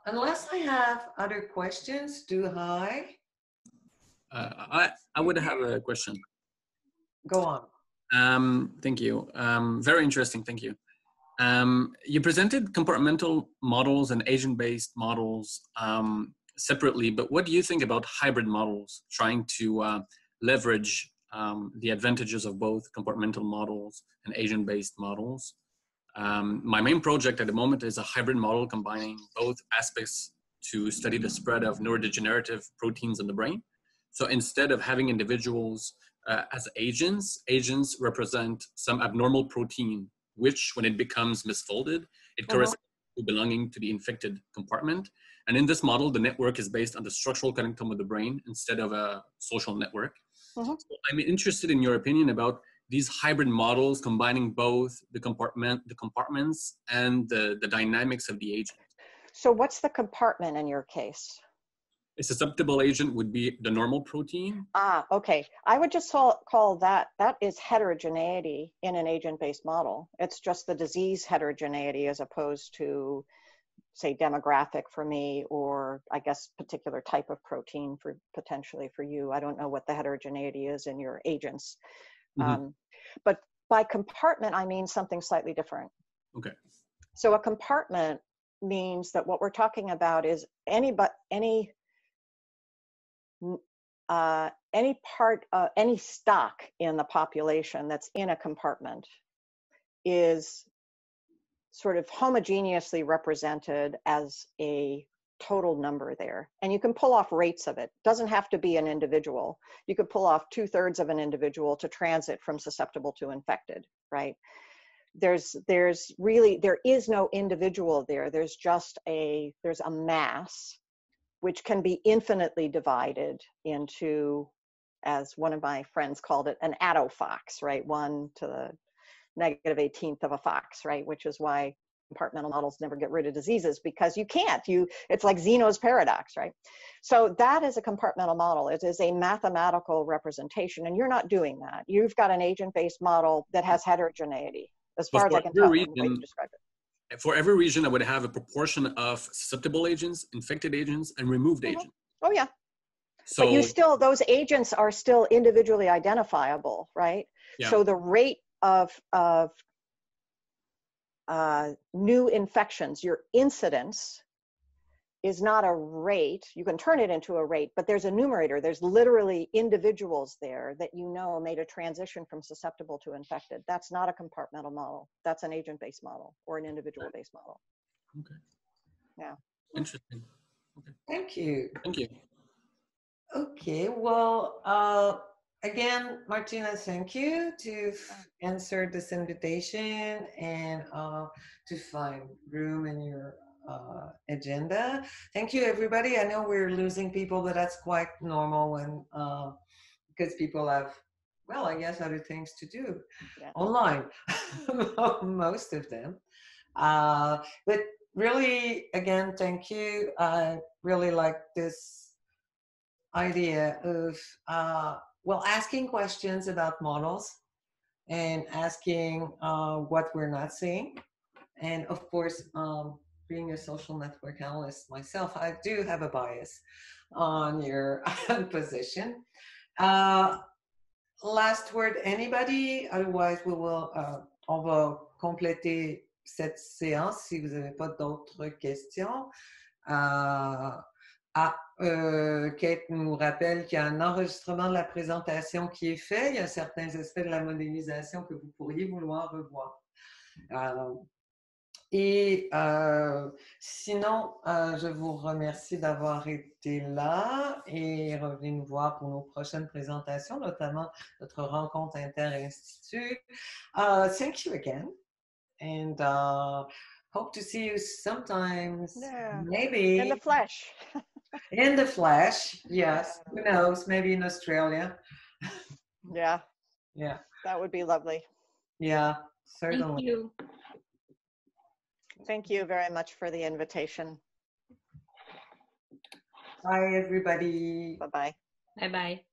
Unless I have other questions, I would have a question. Go on. Thank you. Very interesting. Thank you. You presented compartmental models and agent-based models separately, but what do you think about hybrid models trying to leverage the advantages of both compartmental models and agent-based models. My main project at the moment is a hybrid model combining both aspects to study the spread of neurodegenerative proteins in the brain. So instead of having individuals as agents, agents represent some abnormal protein, which when it becomes misfolded, it corresponds to belonging to the infected compartment. And in this model, the network is based on the structural connectome of the brain instead of a social network. So I'm interested in your opinion about these hybrid models combining both the compartments and the dynamics of the agent. So what's the compartment in your case? A susceptible agent would be the normal protein. Ah, okay. I would just call that is heterogeneity in an agent-based model. It's just the disease heterogeneity as opposed to, say, demographic for me, or I guess particular type of protein for potentially for you. I don't know what the heterogeneity is in your agents. But by compartment, I mean something slightly different. Okay. So a compartment means that what we're talking about is any stock in the population that's in a compartment is sort of homogeneously represented as a total number there. And you can pull off rates of it. Doesn't have to be an individual. You could pull off 2/3 of an individual to transit from susceptible to infected, right? There is no individual there. There's a mass which can be infinitely divided into, as one of my friends called it, an attofox, right? 1 to the -18th of a fox, right? Which is why compartmental models never get rid of diseases, because you can't. It's like Zeno's paradox, right? So that is a compartmental model. It is a mathematical representation, and you're not doing that. You've got an agent-based model that has heterogeneity, as far as I can tell from the way you described it. For every region, I would have a proportion of susceptible agents, infected agents, and removed agents. Oh yeah. So, but those agents are still individually identifiable, right? Yeah. So the rate of new infections, your incidence, is not a rate. You can turn it into a rate, but there's a numerator. There's literally individuals there that made a transition from susceptible to infected. That's not a compartmental model. That's an agent-based model or an individual-based model. Okay. Yeah. Interesting. Okay. Thank you. Thank you. Okay, well, again, Martina, thank you to answer this invitation and to find room in your agenda. Thank you, everybody. I know we're losing people, but that's quite normal when because people have, well, I guess other things to do online, most of them. But really, again, thank you. I really like this idea of asking questions about models and asking what we're not seeing. And of course, being a social network analyst myself, I do have a bias on your position. Last word, anybody? Otherwise, on va compléter cette séance si vous n'avez pas d'autres questions. Kate nous rappelle qu'il y a un enregistrement de la présentation qui est fait. Il y a certains aspects de la modélisation que vous pourriez vouloir revoir. Sinon, je vous remercie d'avoir été là et revenez nous voir pour nos prochaines présentations, notamment notre rencontre inter-institut. Thank you again, and hope to see you sometimes. Yeah. Maybe in the flesh. In the flesh, yes. Who knows? Maybe in Australia. Yeah. Yeah. That would be lovely. Yeah, certainly. Thank you. Thank you very much for the invitation. Bye, everybody. Bye-bye. Bye-bye.